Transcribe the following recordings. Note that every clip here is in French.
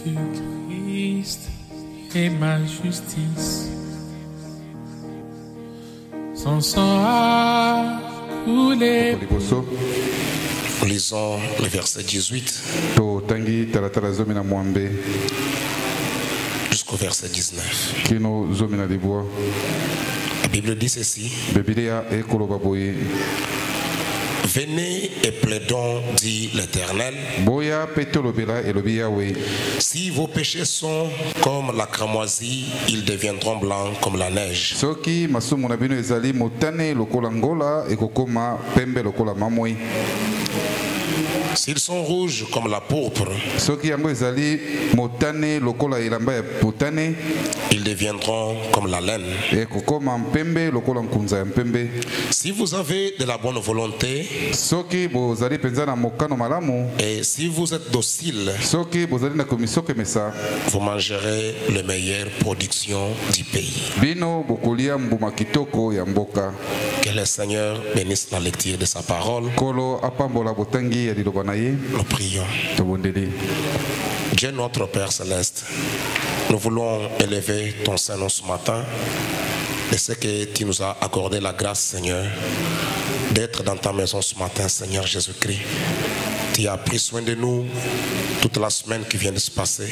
vu Christ et ma justice. Son sang a coulé. Lisons le verset 18 jusqu'au verset 19. La Bible dit ceci. Venez et plaidons, dit l'Éternel. Si vos péchés sont comme la cramoisie, ils deviendront blancs comme la neige. S'ils sont rouges comme la pourpre, ils deviendront comme la laine. Si vous avez de la bonne volonté et si vous êtes docile, vous mangerez les meilleures productions du pays. Que le Seigneur bénisse la lecture de sa parole. Nous prions. Dieu notre Père Céleste, nous voulons élever ton Saint-Nom ce matin de ce que tu nous as accordé la grâce, Seigneur, d'être dans ta maison ce matin, Seigneur Jésus-Christ. Tu as pris soin de nous toute la semaine qui vient de se passer.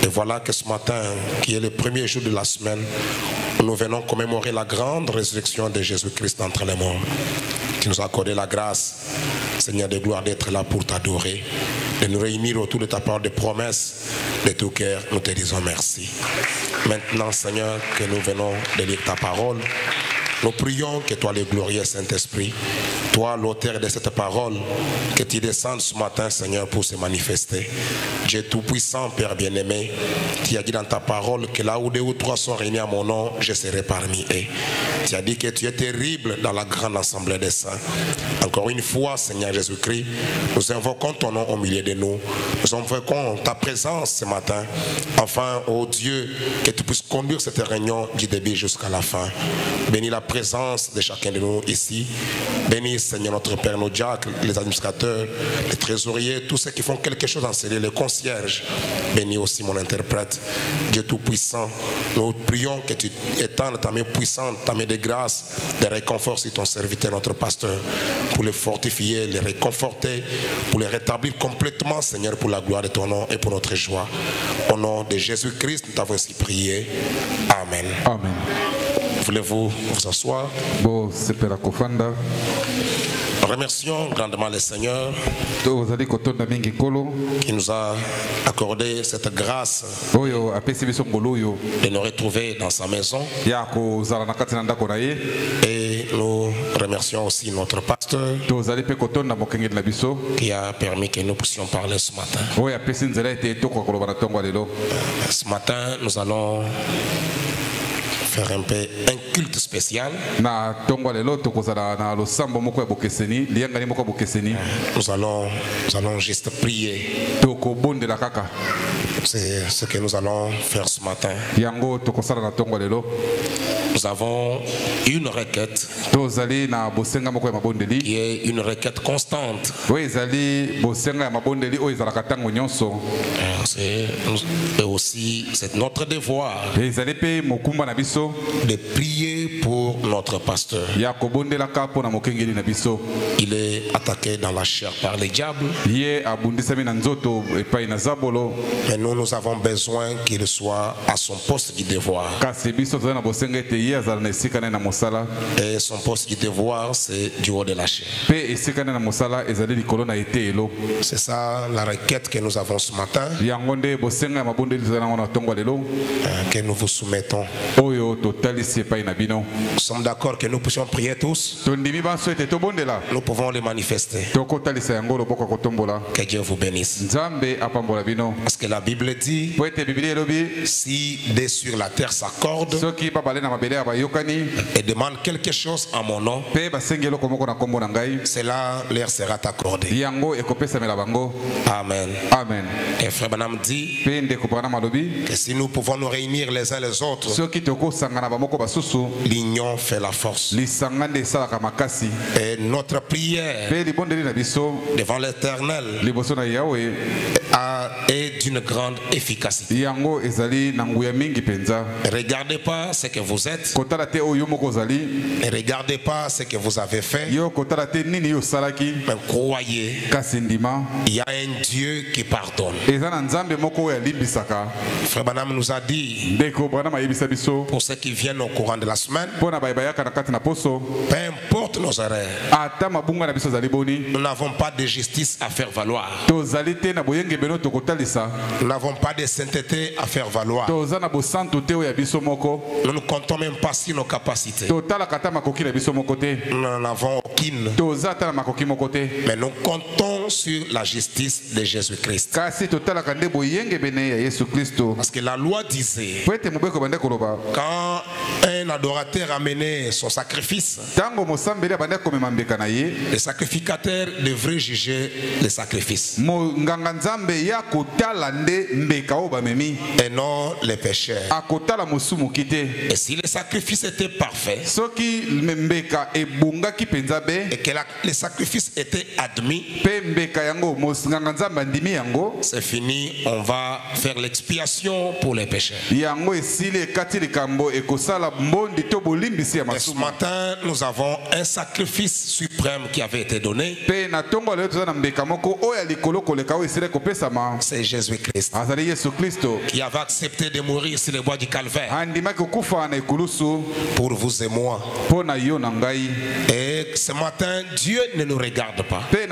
Et voilà que ce matin, qui est le premier jour de la semaine, nous venons commémorer la grande résurrection de Jésus-Christ d'entre les morts. Tu nous as accordé la grâce, Seigneur de gloire, d'être là pour t'adorer, de nous réunir autour de ta parole de promesses. De tout cœur, nous te disons merci. Maintenant, Seigneur, que nous venons de lire ta parole, nous prions que toi, le glorieux Saint-Esprit, toi, l'auteur de cette parole, que tu descendes ce matin, Seigneur, pour se manifester. Dieu Tout-Puissant, Père bien-aimé, tu as dit dans ta parole que là où 2 ou 3 sont réunis à mon nom, je serai parmi eux. Tu as dit que tu es terrible dans la grande assemblée des saints. Encore une fois, Seigneur Jésus-Christ, nous invoquons ton nom au milieu de nous. Nous invoquons ta présence ce matin. Enfin, ô Dieu, que tu puisses conduire cette réunion du début jusqu'à la fin. Bénis la présence de chacun de nous ici. Bénis, Seigneur, notre Père, nos diacres, les administrateurs, les trésoriers, tous ceux qui font quelque chose en série, les concierges. Bénis aussi mon interprète. Dieu Tout-Puissant, nous prions que tu étendes ta main puissante, ta main de grâce, de réconfort sur ton serviteur, notre pasteur, pour les fortifier, les réconforter, pour les rétablir complètement, Seigneur, pour la gloire de ton nom et pour notre joie. Au nom de Jésus-Christ, nous t'avons ainsi prié. Amen. Amen. Voulez-vous vous asseoir? Remercions grandement le Seigneur qui nous a accordé cette grâce de nous retrouver dans sa maison. Et nous remercions aussi notre pasteur qui a permis que nous puissions parler ce matin. Ce matin, nous allons faire un peu un culte spécial. Nous allons juste prier. C'est ce que nous allons faire ce matin. Nous avons une requête qui est une requête constante. Et aussi, c'est notre devoir de prier pour notre pasteur. Il est attaqué dans la chair par les diables. Et nous avons besoin qu'il soit à son poste du devoir. Et son poste du devoir, c'est du haut de la chair. C'est ça la requête que nous avons ce matin, que nous vous soumettons. Nous sommes d'accord que nous puissions prier tous. Nous pouvons les manifester. Que Dieu vous bénisse. Parce que la Bible dit, si dès sur la terre s'accorde et demande quelque chose en mon nom, cela leur sera accordé. Amen. Amen. Et frère Branham Branham dit que si nous pouvons nous réunir les uns les autres, l'union fait la force. Et notre prière devant l'Éternel est d'une grande efficacité. Ne regardez pas ce que vous êtes. Ne regardez pas ce que vous avez fait. Mais croyez, il y a un Dieu qui pardonne. Frère Branham nous a dit, pour ceux qui viennent au courant de la semaine, peu importe nos erreurs, nous n'avons pas de justice à faire valoir. Nous n'avons pas de sainteté à faire valoir. Nous ne comptons même pas sur nos capacités. Nous n'en avons aucune. Mais nous comptons sur la justice de Jésus-Christ. Parce que la loi disait, quand un adorateur amenait son sacrifice, le sacrificateur devrait juger le sacrifice et non les pécheurs. Et si le sacrifice était parfait et que le sacrifice était admis, c'est fini, on va faire l'expiation pour les pécheurs. Et ce matin, nous avons un sacrifice suprême qui avait été donné. C'est Jésus-Christ qui avait accepté de mourir sur le bois du Calvaire pour vous et moi. Et ce matin, Dieu ne nous regarde pas, mais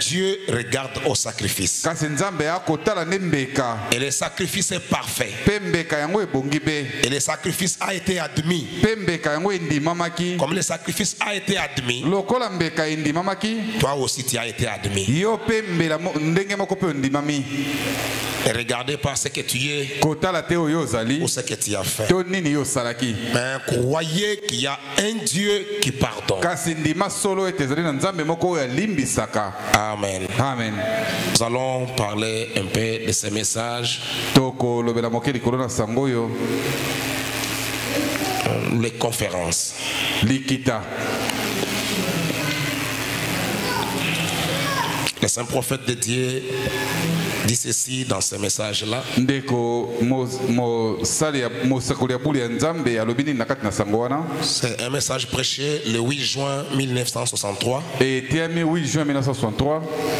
Dieu regarde au sacrifice. Et le sacrifice est parfait. Et le sacrifice a été admis. Comme le sacrifice a été admis, toi aussi tu as été admis. Ne regardez pas ce que tu es ou ce que tu as fait, mais croyez qu'il y a un Dieu qui pardonne. Amen. Amen. Nous allons parler un peu de ces messages, les conférences. Le saint prophète de Dieu dit ceci dans ce message-là. C'est un message prêché le 8 juin 1963.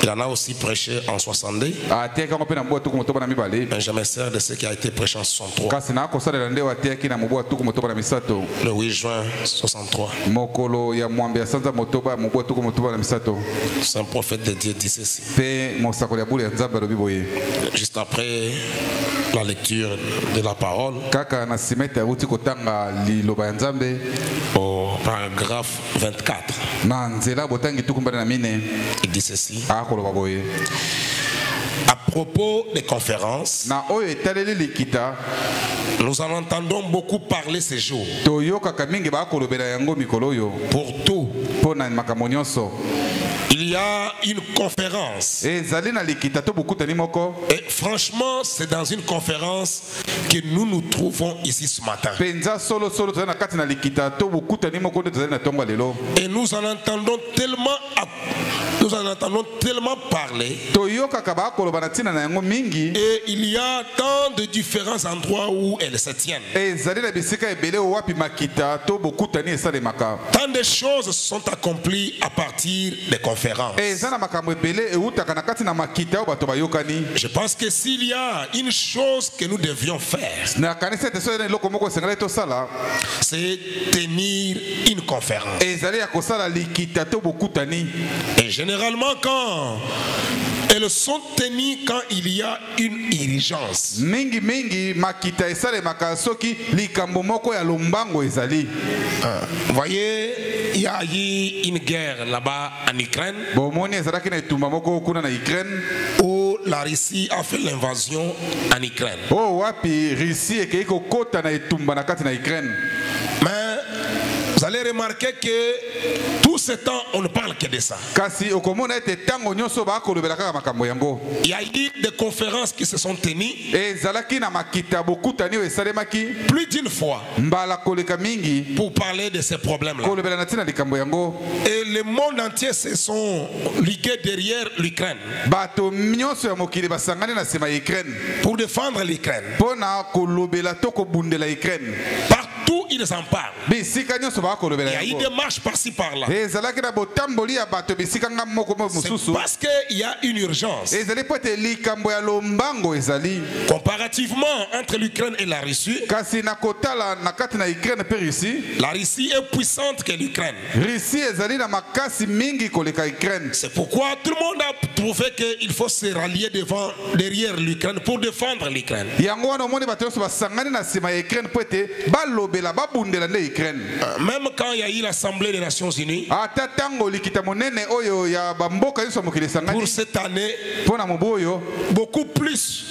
Il en a aussi prêché en 62. Mais je me sers de ce qui a été prêché en 63. Le 8 juin 63. Saint prophète de Dieu dit ceci. Juste après la lecture de la parole, au paragraphe 24, il dit ceci. À propos des conférences, nous en entendons beaucoup parler ces jours. Pour tout, il y a une conférence. Et franchement, c'est dans une conférence que nous nous trouvons ici ce matin. Et nous en entendons tellement parler. Et il y a tant de différents endroits où elles se tiennent. Tant de choses sont accomplies à partir des conférences. Je pense que s'il y a une chose que nous devions faire, c'est tenir une conférence. Et généralement quand elles sont tenues quand il y a une urgence. Vous voyez, il y a eu une guerre là-bas en Ukraine où la Russie a fait l'invasion en Ukraine. Mais Vous allez remarquer que tout ce temps, on ne parle que de ça. Il y a eu des conférences qui se sont tenues plus d'une fois pour parler de ces problèmes-là. Et le monde entier se sont ligués derrière l'Ukraine pour défendre l'Ukraine. Partout, ils en parlent. Il y a eu des marches par-ci par-là. C'est parce qu'il y a une urgence. Comparativement entre l'Ukraine et la Russie, la Russie est puissante que l'Ukraine. C'est pourquoi tout le monde a trouvé qu'il faut se rallier derrière l'Ukraine pour défendre l'Ukraine. Même quand il y a eu l'Assemblée des Nations Unies, pour cette année, beaucoup plus,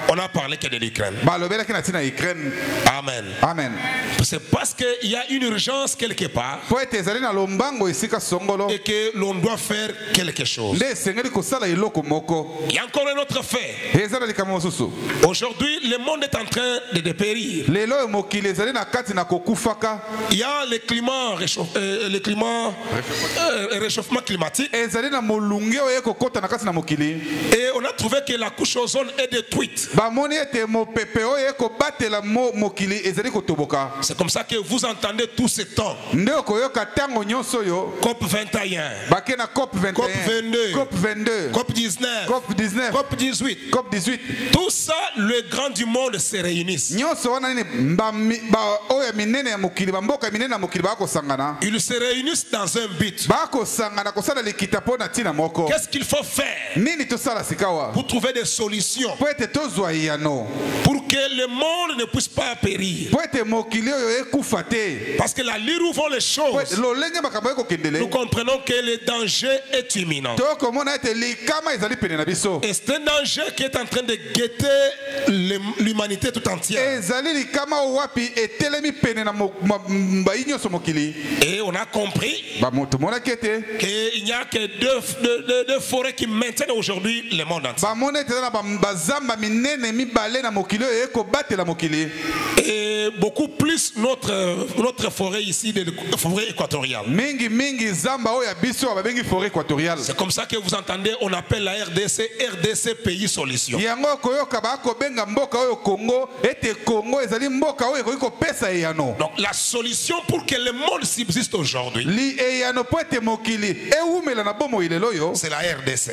on a parlé que de l'Ukraine. Amen. Amen. C'est parce qu'il y a une urgence quelque part et que l'on doit faire quelque chose. Il y a encore un autre fait. Aujourd'hui, le monde est en train de dépérir. Il y a le réchauffement climatique. Et on a trouvé que la couche ozone est détruite. C'est comme ça que vous entendez tout ce temps. COP 21, COP 22, COP 19, COP 18. Tout ça, le grand du monde se réunissent. Ils se réunissent dans un but. Qu'est-ce qu'il faut faire pour trouver des solutions pour que le monde ne puisse pas périr? Parce que la lire où vont les choses, nous comprenons que le danger est imminent. Et c'est un danger qui est en train de guetter l'humanité tout entière. Et on a compris qu'il n'y a que deux forêts qui maintiennent aujourd'hui le monde entier. Et beaucoup plus notre forêt ici, la forêt équatoriale. C'est comme ça que vous entendez, on appelle la RDC Pays Solution. Donc la solution pour que le monde subsiste aujourd'hui, c'est la RDC.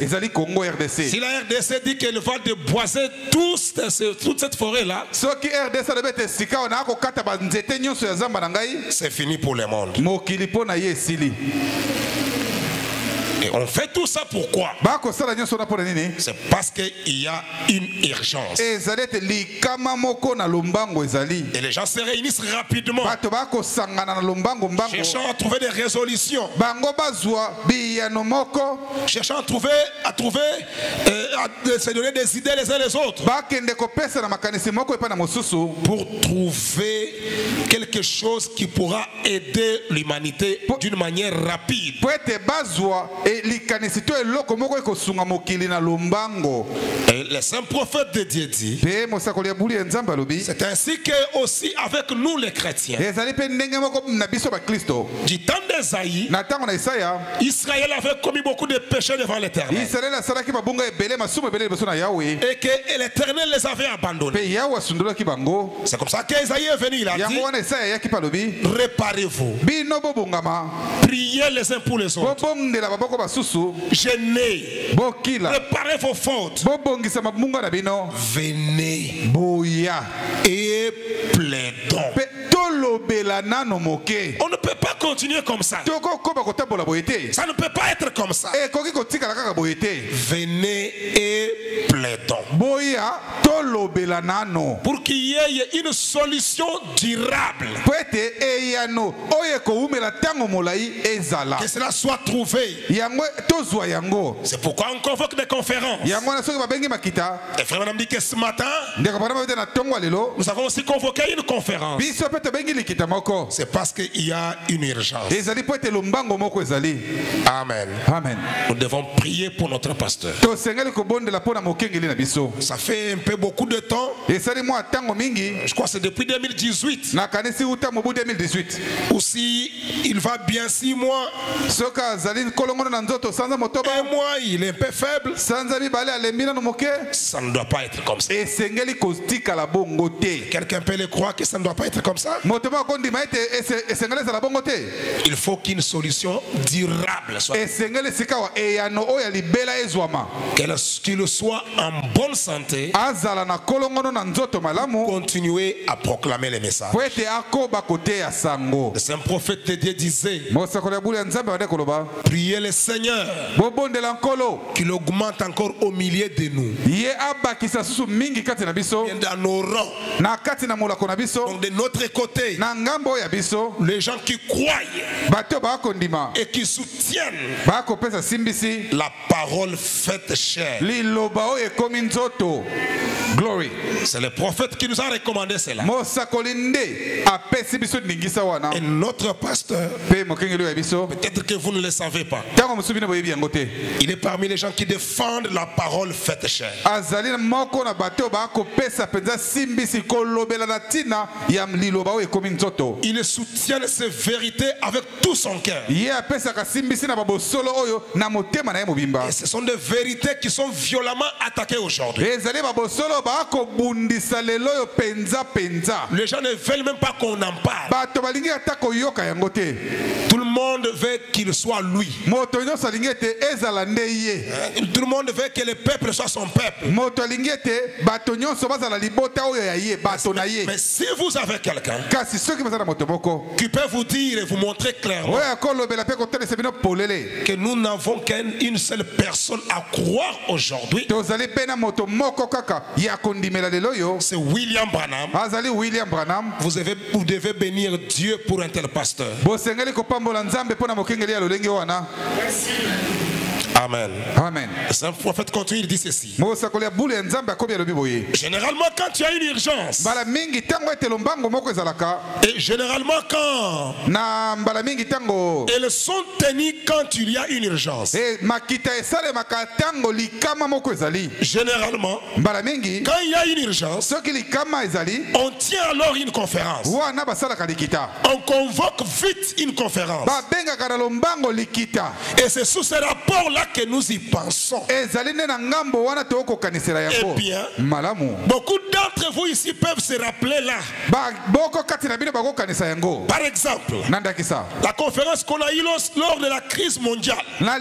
Si la RDC dit qu'elle va déboiser toute cette forêt-là, c'est fini pour le monde. Et on fait tout ça pourquoi? C'est parce qu'il y a une urgence. Et les gens se réunissent rapidement, cherchant à trouver des résolutions, cherchant à se donner des idées les uns les autres, pour trouver quelque chose qui pourra aider l'humanité d'une manière rapide. Et le saint prophète de Dieu dit, c'est ainsi que aussi avec nous les chrétiens, du temps d'Esaïe, Israël avait commis beaucoup de péchés devant l'Éternel, et que l'Éternel les avait abandonnés. C'est comme ça qu'Esaïe est venu, il a dit, réparez-vous, priez les uns pour les autres, jeûnez, réparez vos fautes, venez et plaidons. On ne peut pas continuer comme ça. Ça ne peut pas être comme ça. Venez et plaidons. Pour qu'il y ait une solution durable. Que cela soit trouvé. C'est pourquoi on convoque des conférences. Et frère Madame dit que ce matin, nous avons aussi convoqué une conférence. C'est parce qu'il y a une urgence. Amen. Amen. Nous devons prier pour notre pasteur. Ça fait un peu beaucoup de temps. Je crois que c'est depuis 2018. Aussi, il va bien 6 mois. Un mois, il est un peu faible. Ça ne doit pas être comme ça. Quelqu'un peut le croire que ça ne doit pas être comme ça. Il faut qu'une solution durable soit. Qu'il soit en bonne santé. Continuer à proclamer les messages. Le saint prophète de Dieu disait: priez le Seigneur qu'il augmente encore au milieu de nous. Dans nos rangs. Donc de notre côté, les gens qui croient et qui soutiennent la parole faite chair. Glory. C'est le prophète qui nous a recommandé cela. Et notre pasteur, peut-être que vous ne le savez pas, il est parmi les gens qui défendent la parole faite chair. Il soutient ces vérités avec tout son cœur. Et ce sont des vérités qui sont violemment attaquées aujourd'hui. Les gens ne veulent même pas qu'on en parle. Tout le monde veut qu'il soit lui. Tout le monde veut que le peuple soit son peuple. Mais si vous avez quelqu'un qui peut vous dire et vous montrer clairement que nous n'avons qu'une seule personne à croire aujourd'hui, c'est William Branham. Vous devez bénir Dieu pour un tel pasteur. Amen. Amen. Le saint prophète continue, il dit ceci. Généralement, quand tu as une urgence, et généralement quand elles sont tenues quand il y a une urgence, généralement quand il y a une urgence, on tient alors une conférence. On convoque vite une conférence. Et c'est sous ce rapport-là que nous y pensons. Eh bien, beaucoup d'entre vous ici peuvent se rappeler là. Par exemple, la conférence qu'on a eue lors de la crise mondiale, quand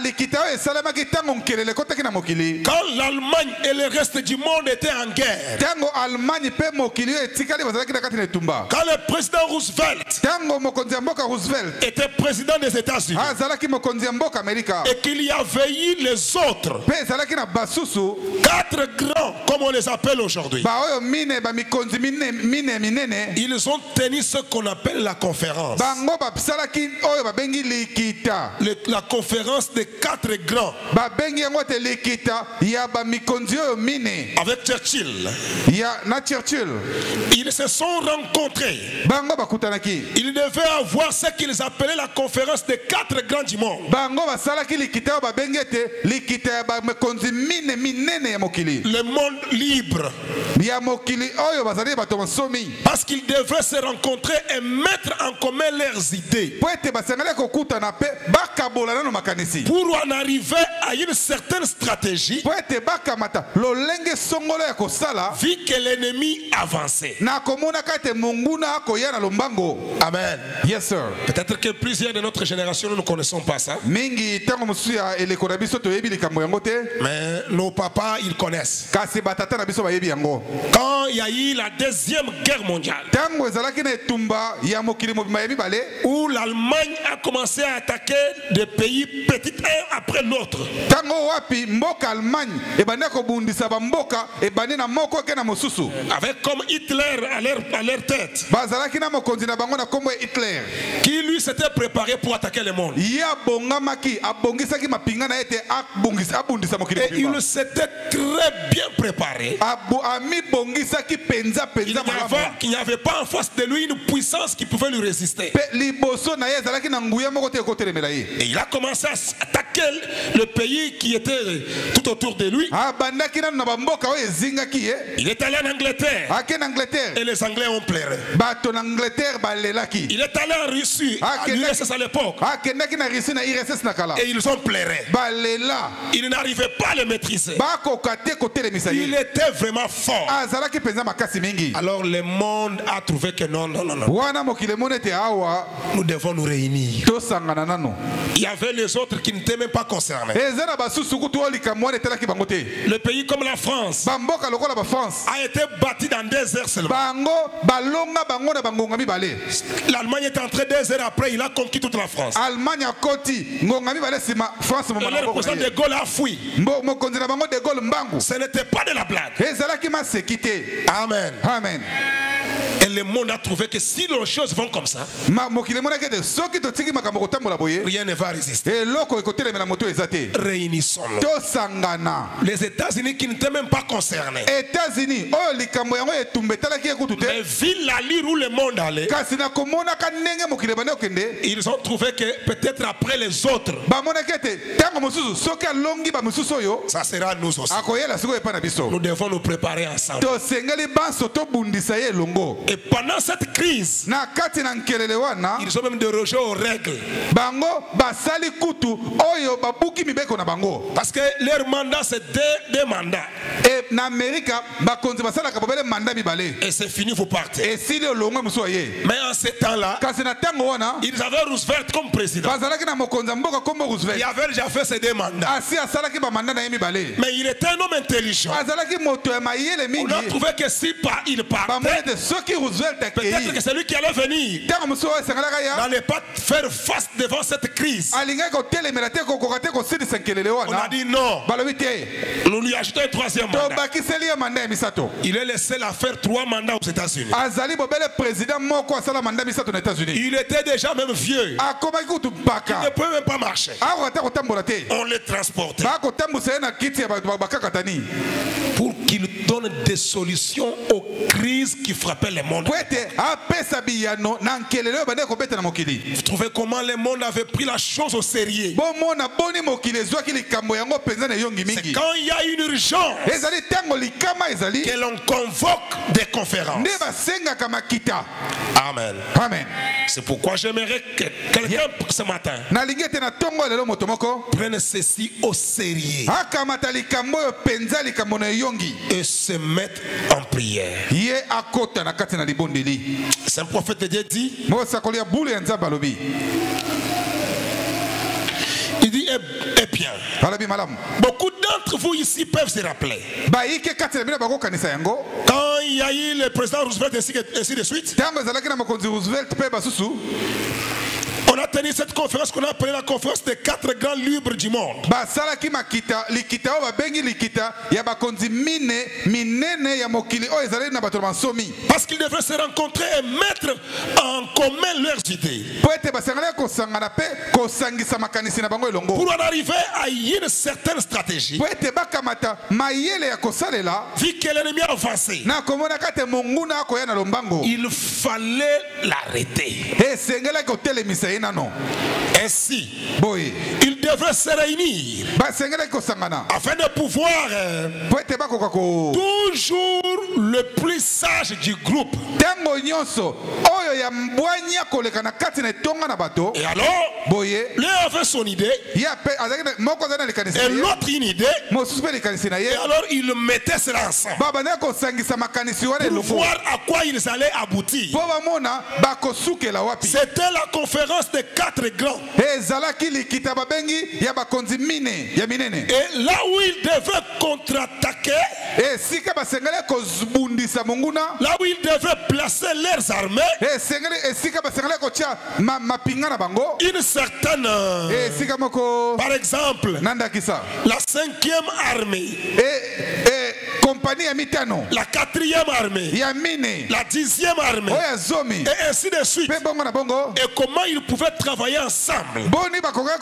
l'Allemagne et le reste du monde étaient en guerre, quand le président Roosevelt était président des États-Unis, et qu'il y avait eu les autres 4 grands, comme on les appelle aujourd'hui, ils ont tenu ce qu'on appelle la conférence. La conférence des 4 grands. Avec Churchill. Ils se sont rencontrés. Ils devaient avoir ce qu'ils appelaient la conférence des 4 grands du monde. Le monde libre. Parce qu'ils devaient se rencontrer et mettre en commun leurs idées pour en arriver à une certaine stratégie, vu que l'ennemi avançait. Amen. Yes, sir. Peut-être que plusieurs de notre génération, nous ne connaissons pas ça. Mais nos papas, ils connaissent. Quand il y a eu la deuxième guerre mondiale, où l'Allemagne a commencé à attaquer des pays petits un après l'autre, avec comme Hitler à leur tête, qui lui s'était préparé pour attaquer le monde. Et il s'était très bien préparé. Il n'y avait pas en face de lui une puissance qui pouvait lui résister. Et il a commencé à attaquer le pays qui était tout autour de lui. Il est allé en Angleterre. Et les Anglais ont pleuré. Il est allé en Russie, à l'URSS à l'époque. Et ils ont pleuré. Ils n'arrivaient pas à le maîtriser. Il était vraiment fort. Alors le monde a trouvé que non. Nous devons nous réunir. Il y avait les autres qui n'étaient même pas concernés. Le pays comme la France a été bâti dans 2 heures seulement. L'Allemagne est entrée 2 heures après, il a conquis toute la France. Et le président de Gaulle a fui. Ce n'était pas de la blague. Amen. Amen. Et le monde a trouvé que si les choses vont comme ça, rien ne va résister. Réunissons-nous. Les États-Unis qui n'étaient même pas concernés, mais vu l'allure où le monde allait, ils ont trouvé que peut-être après les autres, ça sera nous aussi. Nous devons nous préparer ensemble. Et pendant cette crise, ils ont même dérogé aux règles. Parce que leur mandat, c'est deux mandats. Et c'est fini, vous partez. Mais en ce temps-là, ils avaient Roosevelt comme président. Il avait déjà fait ses 2 mandats. Mais il était un homme intelligent. On a trouvé que si il partait, peut-être que c'est lui qui allait venir n'allait pas faire face devant cette crise. On a dit non. Nous lui achetons un 3e mandat. Il est le seul à faire 3 mandats aux États-Unis. Il était déjà même vieux. Il ne peut même pas marcher. On le transportait pour qu'il donne des solutions aux crises qui frappaient le monde. Vous trouvez comment le monde avait pris la chose au sérieux? C'est quand il y a une urgence que l'on convoque des conférences. Amen. Amen. C'est pourquoi j'aimerais que quelqu'un ce matin prenne ceci au sérieux et se mette en prière. C'est un prophète de Dieu dit, il dit, eh bien, beaucoup d'entre vous ici peuvent se rappeler quand il y a eu le président Roosevelt ainsi de suite. On a tenu cette conférence qu'on a appelée la conférence des 4 grands livres du monde. Parce qu'ils devraient se rencontrer et mettre en commun leurs idées pour en arriver à une certaine stratégie. Vu que l'ennemi a avancé, il fallait l'arrêter. Ainsi, ils devraient se réunir afin de pouvoir toujours le plus sage du groupe. Et alors, l'un avait son idée et l'autre une idée. Et alors il mettait cela ensemble pour voir à quoi ils allaient aboutir. C'était la conférence des 4 grands. mingi ya bakonzi mine ya minene. Et là où ils devaient contre-attaquer, esika basengeli kozbundisa monguna, là où ils devaient placer leurs armées, esika basengeli kotia mapinga na bango, une certaine, esika moko, par exemple, nanda kisa, la 5e armée, compagnie ya mitano, la 4e armée, ya mine, la 10e armée, oya zomi, et ainsi de suite. pe bongo na bongo, Et comment ils pouvaient travailler ensemble. boni bakoka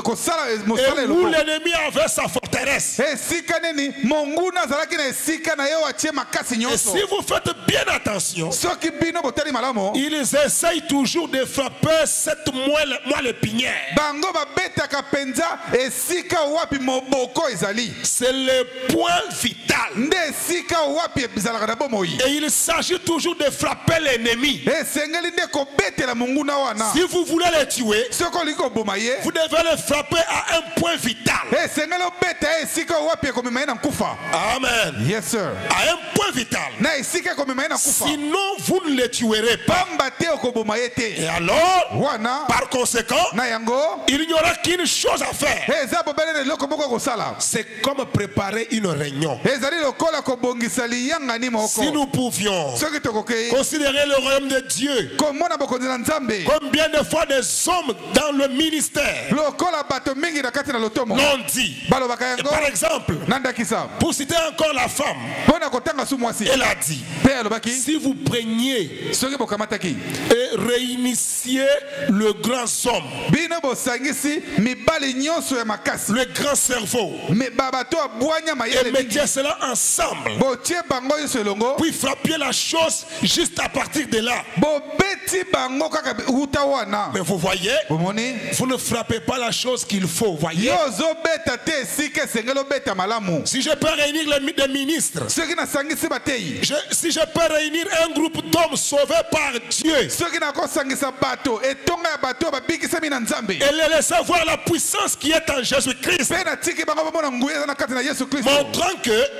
kosala Et mosala où eloko. l'ennemi avait sa forteresse. Esika nini monguna azalaki na esika na ye atie makasi Et nyonso. si vous faites bien attention, Soki bino botali malamu, ils essayent toujours de frapper cette moelle épinière. bango babetaka penza esika wapi moboko ezali. C'est le point vital. Nde esika wapi ezalaka na bomoi. Et il s'agit toujours de frapper l'ennemi. Esengeli nde kobetela monguna wana. Si vous voulez le tuer, Soko liko koboma ye, vous devez le frapper à un point vital. esengeli obeta esika wapi ekomema ye na nkufa. Amen. Yes sir. À un point vital. Na esika ekomema ye na nkufa. Sinon, vous ne le tuerez pas. Pamba te okoboma ye te. Et alors, Wana par conséquent, na yango il n'y aura qu'une chose à faire. eza bobele eloko moko kosala. C'est comme préparer une réunion. Ezali lokola kobongisa liyangani moko. Si nous pouvions Soki tokokei considérer le royaume de Dieu, komona bokonzi na Nzambe. combien de fois des hommes dans le ministère Lokola bato mingi na kati na lotomo. l'ont dit. Balobaka Et yango par exemple, nanda kisa. pour citer encore la femme, Pona kotanga su mwasi. elle a dit, Pe alobaki si vous preniez soki bokamataki et réunissiez le grand homme, bino bosangisi mibali nyonso ya makasi. le grand cerveau, Me babato abwanya et mayele mingi. mettiez cela ensemble, Botie bango nyonso elongo. puis frappiez la chose juste à partir de là. Bobeti bango kaka uta wana. Mais vous voyez, Bomoni vous ne frappez pas la chose qu'il faut, voyez. yozo beta te esika esengeli obeta malamu. Si je peux réunir les ministres, Soki nasangisi batei. si je peux réunir un groupe d'hommes sauvés par Dieu Soki nakosangisa bato etonga ya bato babikisami na Nzambe. et les laisser voir la puissance qui est en Jésus-Christ, Pe natiki bango bamona nguya eza na kati na Yesu Kristo.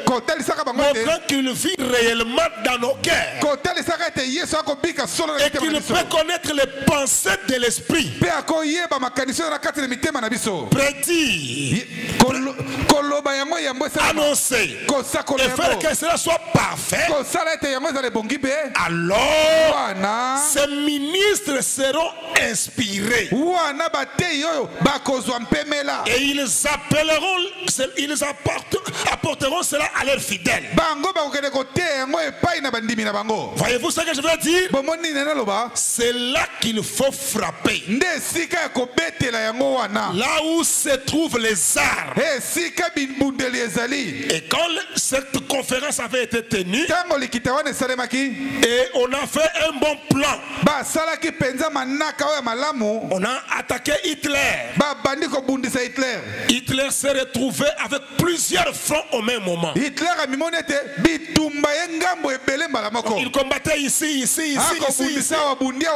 Kotalisaka bango te. montrant qu'il vit réellement dans nos cœurs Kotalisaka ete Yesu akobika solo na et qu'il mitema na biso. peut connaître les pensées de l'esprit. Pe akoyeba makanisi na kati na mitema na biso. Prédire, Koloba yango yambo esala. annoncer Kosakola et faire yango. que cela soit parfait. Kosala ete yango ezala ebongi pe. Alors, Wana. ces ministres seront inspirés Wana batei oyo bakozwa mpemela. et ils apporteront cela à leurs fidèles. Bango bakokende koteya yango epai na bandimi na bango. Voyez-vous ce que je veux dire? Bomoni nene loba. C'est là qu'il faut frapper. Nde esika ya kobetela yango wana. Là où se trouvent les armes. Esika bindeli ezali. Et quand cette conférence avait été tenue, Tango likita wana esalemaki. et on a fait un bon plan, Basalaki penza manaka oyo malamu. on a attaqué Hitler. Babandi kobundisa Hitler. Hitler s'est retrouvé avec plusieurs fronts au même moment. Hitler amimoni ete bitumba ye ngambo ebele mbala moko. Il combattait ici. Akobundisa wabundia.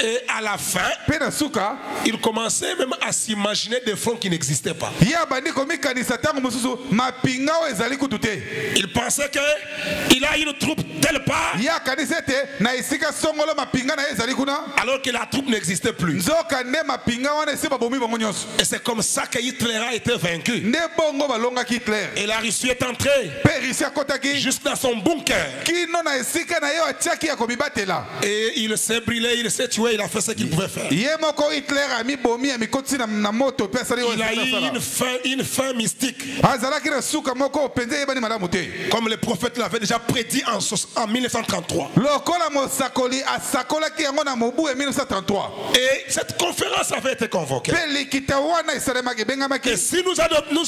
Et à la fin, Pe na suka. il commençait même à s'imaginer des fronts qui n'existaient pas. Ya bandi komikanisa tango mosusu mapinga oyo ezali kutu te. Il pensait qu'il a une troupe telle part, Ya kanisa ete na esika songolo mapinga na ye ezali kuna. alors que la troupe n'existait plus. Nzoka nde mapinga wana esi babomi bango nyonso. Et c'est comme ça que Hitler a été vaincu. Nde bongo balongaki Hitler. Et la Russie est entrée Pe Russie akotaki juste dans son bunker. kino na esika na ye atiaki ya komibatela. Et il s'est brûlé, il s'est tué, il a fait ce qu'il pouvait faire. Ye moko Hitler amibomi amikotisi na moto pe asali oyo Il a esika eu asala. une fin mystique. Azalaki na suka moko penza yebani malamu te. Comme le prophète l'avait déjà prédit en 1933. Lokola mosakoli asakolaki yango na mobu ya 1933. Et cette conférence avait été convoquée. Pe likita wana esalemaki bengamaki. Et si nous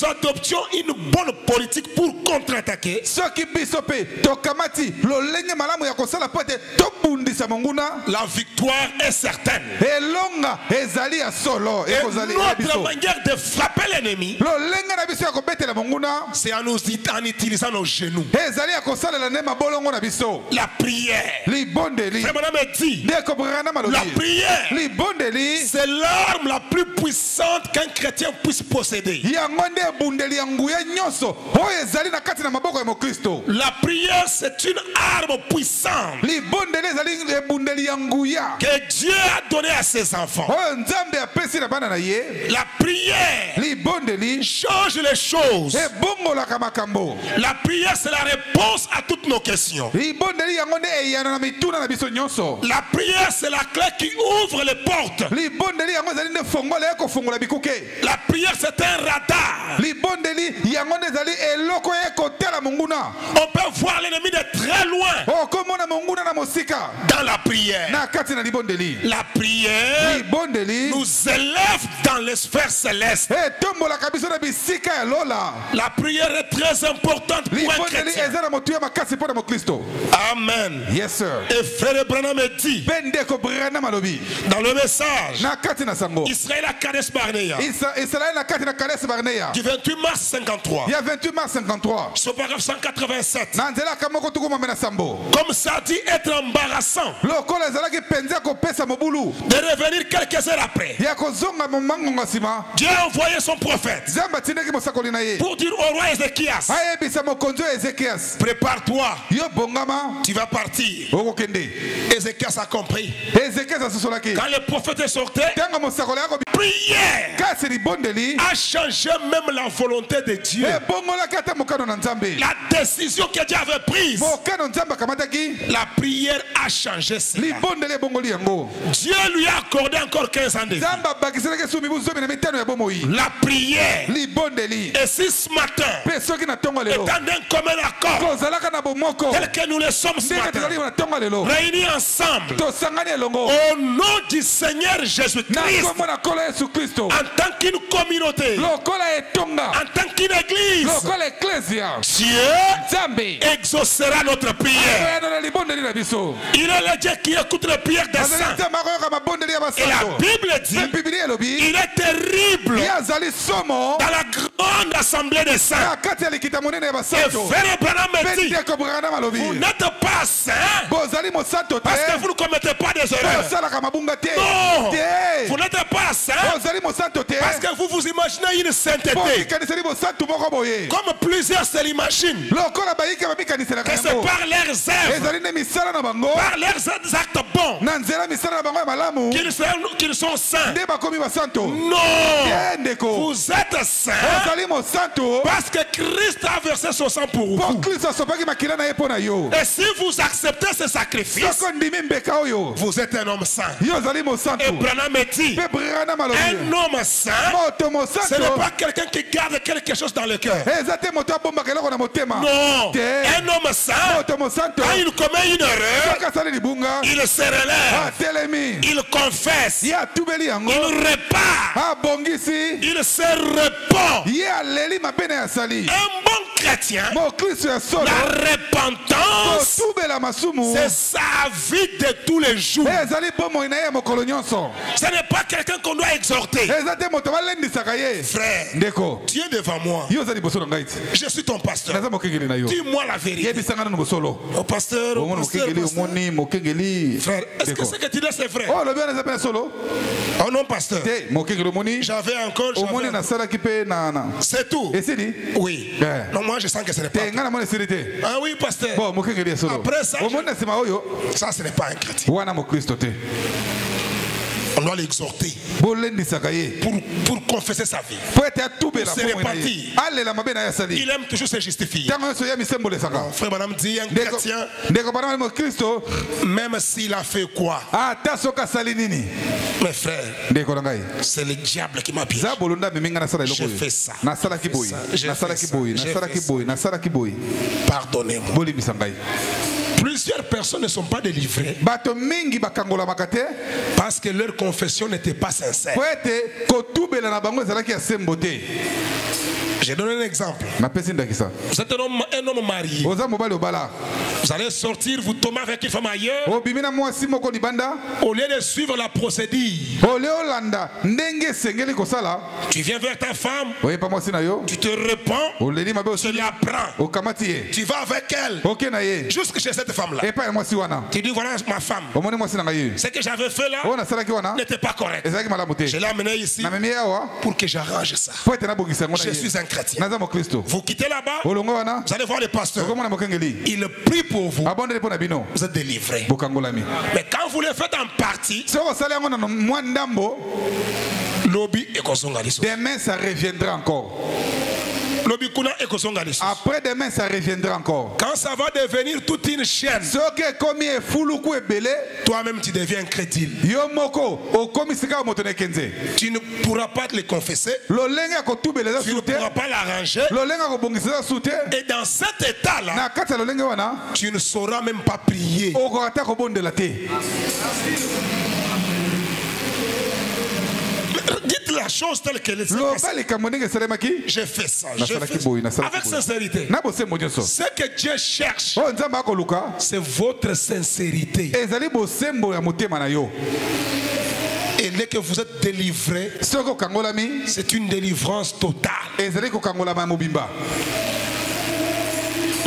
adoptions une bonne politique pour contre-attaquer, Soki biso pe tokamati lolenge malamu ya kosala po ete tobundisa monguna. la victoire est certaine. Elonga ezali ya solo Et ekozali ya notre biso. manière de frapper l'ennemi, Lolenge na biso ya kobetela monguna. c'est en utilisant nos genoux. Ezali ya kosalela nde mabolongo na biso. La prière. Libondeli. Frère Madame me dit, Nde kobrana malobi. la prière, Libondeli. c'est l'arme la plus puissante qu'un chrétien puisse posséder. Yango nde ebundeli ya nguya nyonso oyo ezali na kati na maboko ya mokristo. La prière, c'est une arme puissante Libondeli ezali ebundeli ya nguya que Dieu a donné à ses enfants. oyo nzambe apesi na bana na ye. La prière Libondeli change les choses. ebongolaka makambo. La prière, c'est la réponse à toutes nos questions. Libondeli yango nde eyana na mituna na biso nyonso. La prière, c'est la clé qui ouvre les portes. Libondeli yango ezali nde fongola ya kofungola bikuke. La prière, c'est un radar. Libondeli yango nde ezali eloko ya kotela monguna. On peut voir l'ennemi de très loin okomona monguna na mosika dans la prière. na kati na libondeli. La prière Libondeli nous élève dans les sphères célestes. etombolaka biso na bisika ya lola. La prière est très importante pour un Libondeli chrétien. eza na motu ya makasi mpo na mokristo. Amen. Yes sir. Et frère Branham me dit Mpe ndeko Branham alobi dans le message na kati na sango Israël à Kadesh Barnea Israël na kati na Kades Barnea du 28 mars 53, ya 28 mars 53 ce paragraphe 187. na nzelaka moko tukuma na sambo Comme ça dit être embarrassant lokola ezalaki penza kopesa mobulu de revenir quelques heures après. ya kozonga momangonga nsima. Dieu a envoyé son prophète Nzambe atindaki mosakoli na ye pour dire au roi Ézéchias, ayebisa mokonzi oyo Ezekias prépare-toi, yo bongama tu vas partir. okokende. Ézéchias a compris. Ezekias asosolaki Quand le prophète est sorti, ntango mosakoli akobi prière kasi libondeli a changé même la volonté de Dieu. ebongolaki ata mokano na Nzambe. La décision que Dieu avait prise, Mokano Nzambe akamataki la prière a changé cela. libondeli ebongoli yango. Dieu lui a accordé encore 15 ans de vie. Nzambe abakiselaki so mibu 15 ya bomoi. La prière. Libondeli Et si ce matin, mpe soki na ntongo lelo étant d'un commun accord, kozalaka na bomoko tel que nous le sommes ce ndenge matin, tozali na ntongo lelo réunis ensemble, tosangani elongo au nom du Seigneur na Jésus-Christ, kombo na nkolo Yesu Kristo en tant qu'une communauté, lokola etonga en tant qu'une église, lokola eklesia Dieu Nzambe exaucera notre prière. ayana na libondeli na biso. Il est le Dieu qui écoute les prières des azali saints. Nzambe akoyoka mabondeli ya Et la basango. Bible dit, Mpe biblia elobi il est terrible ye azali somo dans la grande assemblée des saints. na kati ya likita monene ya Et basanto. frère Branham me Mpe dit, ndeko Branham alobi vous n'êtes pas saint bozali mosanto te parce que vous ne commettez pas des erreurs. osalaka mabunga te Non, te vous n'êtes pas saint bozali mosanto te parce que vous vous imaginez une sainteté. bokikaniseli mosantu moko boye Comme plusieurs se l'imaginent, lokola bayika babikaniselaka que c'est yango par leurs œuvres, ezali nde misala na bango par leurs actes bons, na nzela misala na bango ya malamu qu'ils sont saints. nde bakomi basanto Non, te ndeko vous êtes saints ozali mosanto parce que Christ a versé son sang pour mpo vous. kristo asopaki makila na ye mpo na yo. Et si vous acceptez ce sacrifice, soko ndimi mbeka oyo vous êtes un homme saint. yo ozali mosanto. Et Branham me dit, mpe Branham alobi un homme saint, moto ce n'est mosanto pas quelqu'un qui garde quelque chose dans le cœur. eza te moto abombaka eloko na motema Non, te un homme saint, moto mosanto quand il commet une erreur, soki asali libunga il se relève, atelemi il confesse, ye atubeli yango il répare, abongisi il se répand. ye aleli mabe na ye asali. Un bon chrétien, mokristo ya solo la repentance, kotubela masumu c'est sa vie de tous les jours. ezali bomoi na ye ya mokolo nyonso. Ce n'est pas quelqu'un qu'on doit exhorter. eza te moto balendisaka ye. Frère, ndeko tu es devant moi. yo oza liboso na ngai te Je suis ton pasteur. naza mokengeli na yo Dis-moi la vérité. yebisanga nanu bosolo. Oh pasteur, oh omoni pasteur, mokengeli pasteur. omoni mokengeli. Frère, est-ce que Ndeko. ce que tu dis c'est vrai? oyo olobi wana eza mpe na solo Oh non, pasteur. te mokengeli omoni J'avais encore. omoni nasalaki mpe na C'est tout. esili Oui. Yeah. Non, moi je sens que ce n'est te pas. ngai namoni esili te. Ah oui, pasteur. bon mokengeli ya solo Après ça, omoni na nsima oyo Ça, ce n'est pas un chrétien. wana mokristo te On doit l'exhorter bolendisaka ye pour confesser sa vie. po ete atubela Se bomoi na repentir. ye alela mabe na ye asali Il aime toujours se justifier. ntango nyonso ye misembolesaka. Frère Madame dit un ndeko chrétien, ndeko bana bali mokristo même s'il a fait quoi, ata soki asali nini mes frères, ndeko na ngai c'est le diable qui m'a piégé. za bolonda amemi ngai nasala eloko J'ai oyo fait ça. nasalaki boye J'ai nasalaki fait ça. boye J'ai nasalaki fait ça. boye nasalaki boye Pardonnez-moi. bolimbisa ngai. Plusieurs personnes ne sont pas délivrées bato mingi bakangolamaka te parce que leur confession n'était pas sincère. po ete kotubela na bango ezalaki ya sembo te. Je donne un exemple. napesi ndakisa Vous êtes un homme marié. oza mobali obala Vous Vous allez sortir, vous tomber avec une femme ailleurs. obimi na mwasi moko libanda Au lieu de suivre la procédure, ole olanda ndenge esengeli kosala tu viens vers ta femme, oyepa mwasi na yo tu te répands, oleli mabe tu osali la prends, okamati ye tu vas avec elle oke na ye jusque chez cette femme-là. epai ya mwasi wana Tu dis voilà ma femme. omoni mwasi na ngai Ce que j'avais fait là oyo nasalaki wana n'était pas correct. ezalaki malamu te Je l'ai amené ici namemi ye awa pour que j'arrange ça. po ete nabongisa yango na Je ye suis un chrétien. naza mokristo Vous quittez là-bas, olongo wana vous allez voir le pasteur. okomona mokengeli Il prie pour vous. abondeli mpo na bino Vous êtes délivrés. bokangolami Mais quand vous le faites en partie, soki osali yango na mwa ndambo lobby ekozonga lisusu. demain ça reviendra encore Lobby kuna ekozonga lisusu. après demain ça reviendra encore Quand ça va devenir toute une chaîne, soki ekomi efuluku ebele toi-même tu deviens crédule. yo moko okomi sika ya moto na ekenze Tu ne pourras pas te le confesser. lolenge ya kotubela eza Tu ne su te pourras pas l'arranger. lolenge ya kobongisa eza su te Et dans cet état-là, na kati ya lolenge wana tu ne sauras même pas prier. okoka te kobondela te Dites la chose telle qu'elle est. loba likambo ndenge esalemaki J'ai fait ça. nasalaki boye nasalaki Avec boye sincérité. na bosembo nyonso Ce que Dieu cherche, oyo nzambe akoluka c'est votre sincérité. ezali bosembo ya motema na yo Et dès que vous êtes délivré, soki okangolami c'est une délivrance totale. ezali kokangolama ya mobimba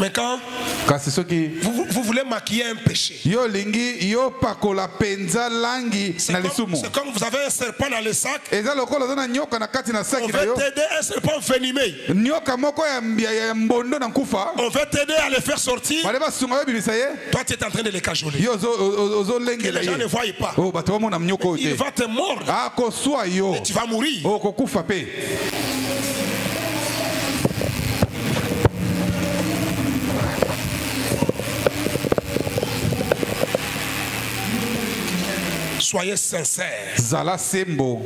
Mais quand kasi soki vous voulez maquiller un péché, yo olingi yo pakola penza langi na lisumu c'est comme vous avez un serpent dans le sac, eza lokola oza na nyoka na kati na on saki na veut yo t'aider, un serpent venimé. nyoka moko ya mbondo na nkufa On veut t'aider à le faire sortir. bale basunga yo ebimisa ye Toi, tu es en train de le cajoler. yo Que ozolengela les gens ne ye voient pas. o bato bamona nyoka oyo Il te va te mordre. akoswa yo Tu vas mourir. okokufa mpe Soyez sincères. zala sembo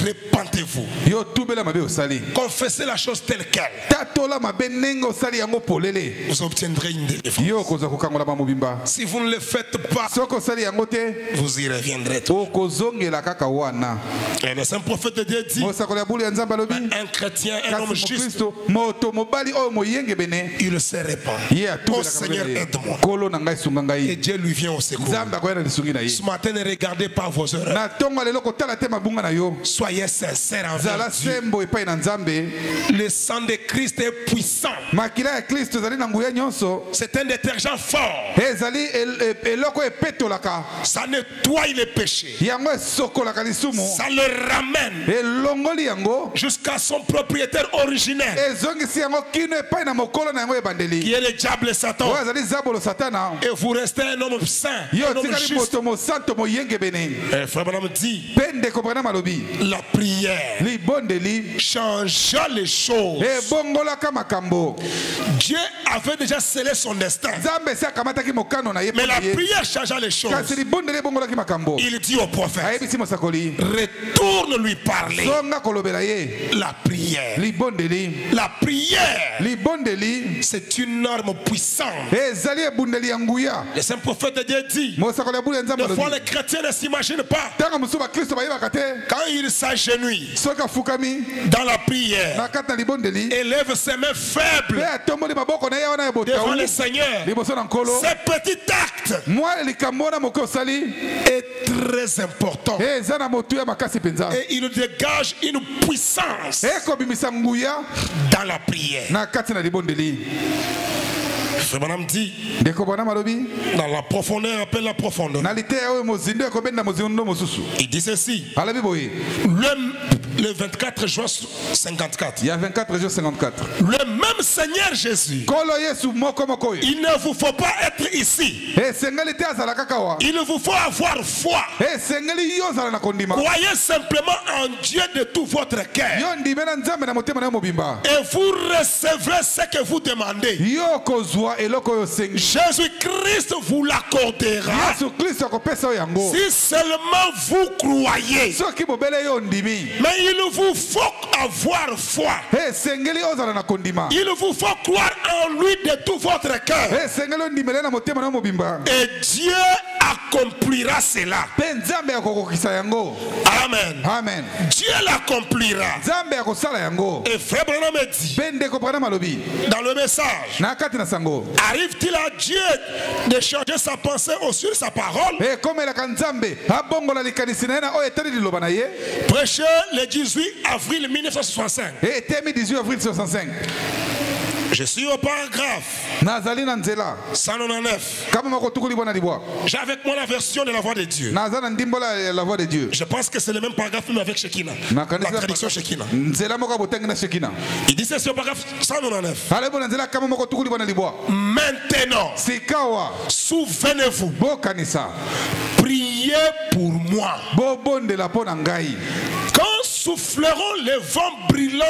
Repentez-vous. yo tubela mabe osali Confessez la chose telle qu'elle. tatola mabe ndenge osali yango polele Vous obtiendrez une délivrance. yo okozwa kokangolama mobimba Si vous ne le faites pas, soki osali yango te vous y reviendrez. Tout. okozongela kaka wana Et le saint prophète de Dieu dit, mosakoli ya bulu ya nzambe alobi un chrétien, un homme kasi juste, mokristo moto mobali oyo moyengebene il se répand. ye Oh atubelaka Seigneur, mabe na ye. aide-moi. kolo na ngai sunga Et ngai Dieu lui vient au secours. nzambe akoya na lisungi na ye Ce matin, ne regardez pas vos erreurs. na ntongo ya lelo kotala te mabunga na yo Soyez sincères zala envers Dieu. sembo epai na nzambe Le sang de Christ est puissant. makila ya kristo ezali na nguya nyonso C'est un détergent fort. ezali eloko epetolaka Ça nettoie les péchés. yango esokolaka lisumu Ça le ramène elongoli yango jusqu'à son propriétaire originel, ezongisi yango kino epai na mokolo na yango qui ebandeli est le diable Satan. oyo azali zabolo satana Et vous restez un homme saint, yo un homme otikali juste. moto mosanto moyengebene Et Frère Branham dit, mpe ndeko brana malobi la prière libondeli changea les choses. ebongolaka makambo Dieu avait déjà scellé son destin. nzambe esi akamataki mokano na ye Mais la mpo na ye. prière changea les choses. kasi libondeli ebongolaki makambo Il dit au prophète, ayebisi mosakoli retourne lui parler. zonga kolobela ye La prière. libondeli La prière, libondeli c'est une arme puissante. ezali ebundeli ya nguya Le saint prophète de Dieu dit, mosakoli ya bulu ya nzambe des fois alobi les chrétiens ne s'imaginent pas. ntango mosusu bakristo bayebaka te Quand il s'agenouille soki afukami dans la prière, na kati na libondeli élève ses mains faibles mpe atomboli maboko na ye wana ya devant botau le Seigneur. liboso na nkolo Ce petit acte mwa likambo wana moke osali est très important. eza na motuya makasi mpenza Et il dégage une puissance ekobimisa nguya dans la prière. na kati na libondeli Frère Branham dit, ndeko bwana malobi dans la profondeur, appelle la profondeur. na liteya oyo mozindo ekobenda mozindo mosusu Il dit ceci, alobi boye le 24 juin 54, ya 24 jours 54 le même Seigneur Jésus, nkolo yesu moko moko oyo il ne vous faut pas être ici. esengeli te azala kaka wa Il vous faut avoir foi. esengeli yo ozala na kondima Croyez simplement en Dieu de tout votre cœur. yo ndime na nzambe na motema na yo mobimba Et vous recevrez ce que vous demandez. yo kozwa eloko oyo osengi Jésus-Christ vous l'accordera yesu kristo akopesa yo yango si seulement vous croyez. soki bobele yo ndimi Mais il vous faut avoir foi. esengeli ozala na kondima Il vous faut croire en lui de tout votre cœur. esengeli ondimele na motema na yo mobimba Et Dieu accomplira cela. Pe nzambe akokokisa yango. Amen. Amen. Dieu l'accomplira. Nzambe akosala yango. Et frère Branham me dit, Pe ndeko Branham alobi dans le message, na kati na sango, arrive-t-il à Dieu de changer sa pensée au sur sa parole? e komelaka nzambe abongola likanisi na ye na oyo etali liloba na ye. Prêché le 18 avril 1965. E etemi 18 avril 65. Je suis au paragraphe Nazali na nzela 199. kama makotukuli bona libwa. J'ai avec moi la version de la voix de Dieu. Naza na ndimbola la voix de Dieu. Je pense que c'est le même paragraphe mais avec Shekina. La traduction Shekina. Nzela moko botengi na Shekina. Il dit c'est au paragraphe 199. Ale bona nzela kama makotukuli bona libwa. Maintenant, Sikawa souvenez-vous, bokanisa. priez pour moi. Bobondela pona ngai. Quand souffleront les vents brûlants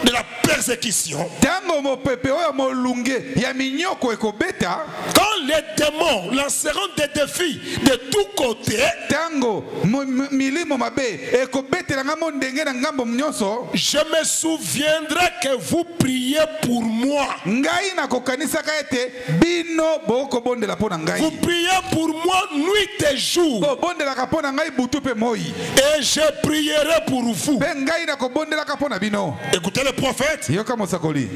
de la persécution, Tango mopepe oyo molunge ya minyoko ekobeta. quand les démons lanceront des défis de tous côtés, Tango milimo mabe ekobetela nga mondenge na ngambo nyonso. je me souviendrai que vous priez pour moi. Ngai na kokanisaka ete bino bokobondela pona ngai. Vous priez pour moi nuit et jour, Bobondelaka pona ngai butu pe moi. et je prierai pour vous. Pe ngai na kobondelaka pona bino. Écoutez le prophète. Yoka mosakoli.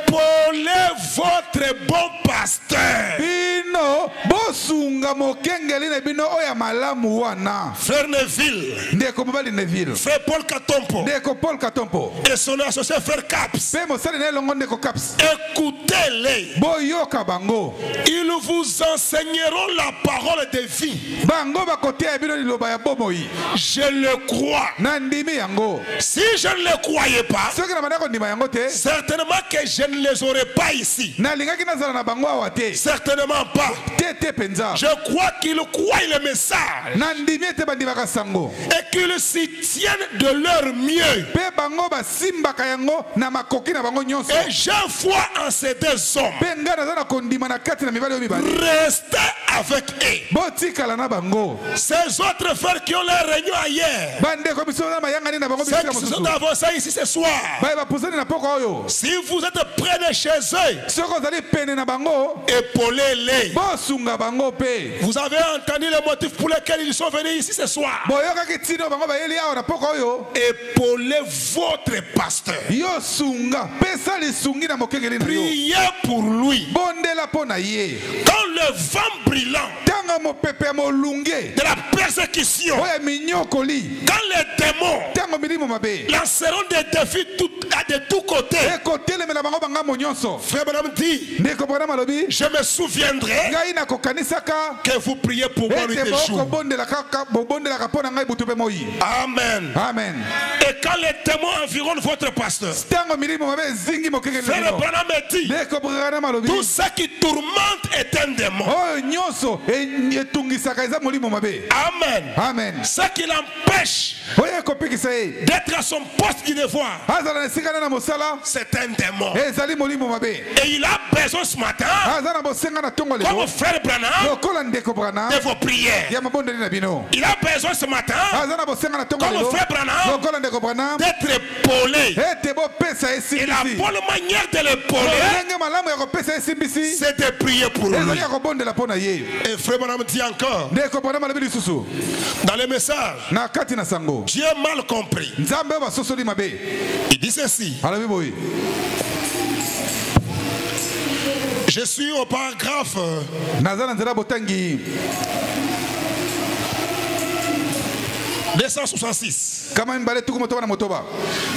Épaulez votre bon pasteur. Bino bosunga mokengeli na bino oya malamu wana. Frère Neville, Ndeko mobali Neville. frère Paul Katompo Ndeko Paul Katompo. et son associé frère Caps. Pe mosali na longo ndeko Caps. Écoutez-les. Boyoka bango. Ils vous enseigneront la parole de vie. Bango bakotea bino liloba ya bomoi. Je le crois. Na ndimi yango. Si je ne le croyais pas, Soki na bandako ndima yango te. certainement que je ne les aurais pas ici. Na lingaki nazala na bango awa te. Certainement pas. Te penza. Je crois qu'ils croient le message Na ndimi ete bandimaka sango. et qu'ils s'y tiennent de leur mieux. Pe bango basimbaka yango na makoki na bango nyonso. Et j'ai foi en ces deux hommes. Pe nga naza na kondima na kati na mibali oyo mibali. Restez avec eux. Botikala na bango. Ces autres frères qui ont leur réunion ailleurs, Bandeko biso na mayangani na bango ceux bisika qui mosusu. sont avancés ici ce soir, Baye bapusani na poko oyo. si vous êtes près de chez eux, Soki ozali pene na bango, épaulez-les. bosunga bango pe. Vous avez entendu le motif pour lequel ils sont venus ici ce soir. Boyokaki tino bango bayeli awa na poko oyo. Épaulez votre pasteur. Yo sunga. Pesa lisungi na mokengeli na yo. Priez pour lui. Bondela po na ye. Dans le vent brûlant Tanga mopepe molunge. de la persécution, Oya minyokoli. quand les démons Tango milimo mabe. lanceront des défis de tous côtés, Ekotelemela bango bangambo nyonso. frère Branham dit, Ndeko Branham alobi. je me souviendrai Ngai na kokanisaka. que vous priez pour moi nuit Ete et jour. bokobondelaka po na ngai butu pe moi. Amen. Amen. Et quand les démons environnent votre pasteur, Tango milimo mabe zingi mokengeli na frère yo. Branham me dit, Ndeko Branham alobi. tout ce qui tourmente est un démon. Oyo nyonso etungisaka eza molimo mabe. Amen. Amen. Ce qui l'empêche Oyo ekopikisa ye. d'être à son poste du devoir, Azala na esika na mosala. c'est un démon. Ezali molimo mabe. Et il a besoin ce matin, Aza na bosenga na tongo lelo. comme frère Branham, Lokola ndeko Branham. de vos prières. Ya mabondeli na bino. Il a besoin ce matin, Aza na bosenga na tongo comme lelo. frère Branham, Lokola ndeko Branham. d'être épaulé. Ete bopesa Et la esimbisi. bonne manière de l'épauler, Ndenge malamu ya kopesa esimbisi. c'est de prier pour lui. Ezali ya kobondela po na ye. Et frère Branham dit encore, Ndeko Branham alobi lisusu. dans le message, Na kati na sango. Dieu mal compris. Nzambe oyo basosoli mabe. Il dit ceci, Alobi boye. je suis au paragraphe Naza na nzela botangi 266. kama mbale tuku motoba na motoba.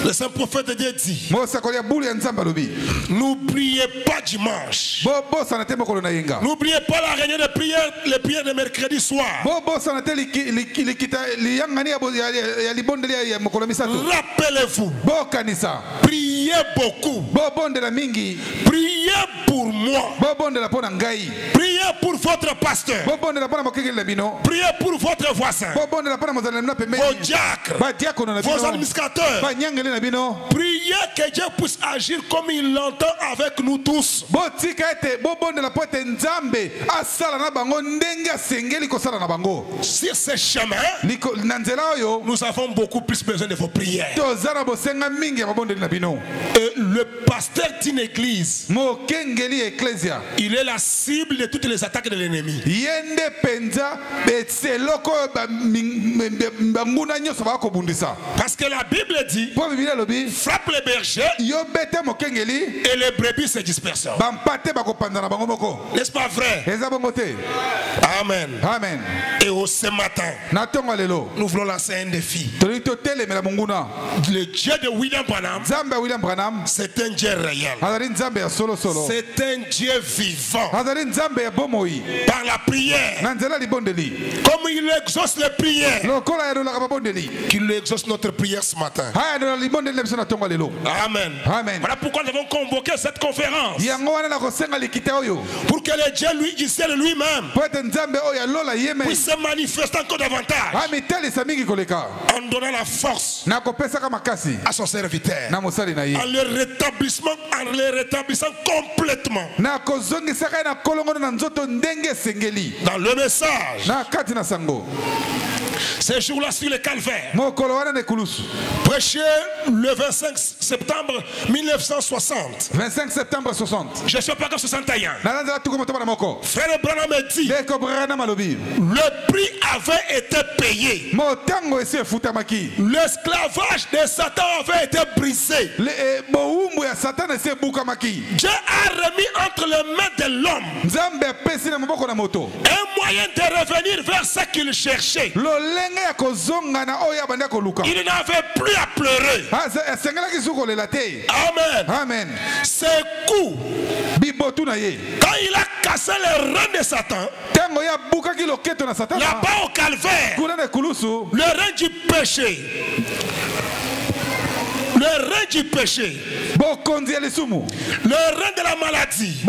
Le saint prophète de Dieu dit, Mosakoli ya bulu ya Nzambe alobi. n'oubliez pas dimanche. Bosana te mokolo na yenga. N'oubliez pas la réunion de prière, les prières de mercredi soir. Bosana te likita liyangani ya libondeli ya mokolo misato. Rappelez-vous, Bokanisa. priez beaucoup. Bobondela mingi. Priez pour moi. Bobondela po na ngai. Priez pour votre pasteur. Bobondela po na mokengeli na bino. Priez pour votre voisin. Bobondela po na mozali na pembeni. Vos diacres. Badiakono na Vos bino. administrateurs. Banyangeli na bino. Priez que Dieu puisse agir comme il l'entend avec nous tous. Botika ete bobondela po ete Nzambe asala na bango ndenge asengeli kosala na bango. Sur ce chemin, Na nzela oyo nous avons beaucoup plus besoin de vos prières. toza na bosenga mingi ya mabondeli na bino. Et le pasteur d'une église mokengeli eklezia Il est la cible de toutes les attaques de l'ennemi. Parce que la Bible dit, frappe les bergers et les brebis se dispersent. N'est-ce pas vrai? Amen. Amen. Et ce matin, nous voulons lancer un défi. Le Dieu de William Branham, c'est un Dieu réel. C'est un Dieu vivant. Par la prière, comme il exauce les prières, qu'il exauce notre prière ce matin. Amen. Voilà pourquoi nous avons convoqué cette conférence. Pour que le Dieu lui-même puisse se manifester encore davantage. En donnant la force à son serviteur. En le rétablissant complètement. Dans le message. Ce jour-là sur le calvaire, prêché le 25 septembre 1960. 25 septembre 60. Je ne suis pas comme 61. Frère Branham me dit, le prix avait été payé. L'esclavage de Satan avait été brisé. Dieu a remis entre les mains de l'homme un moyen de revenir vers ce qu'il cherchait. Il n'avait plus à pleurer. Amen. Amen. Ce coup, quand il a cassé le rein de Satan, là-bas au calvaire, le rein du péché, le rein du péché, le rein de la maladie,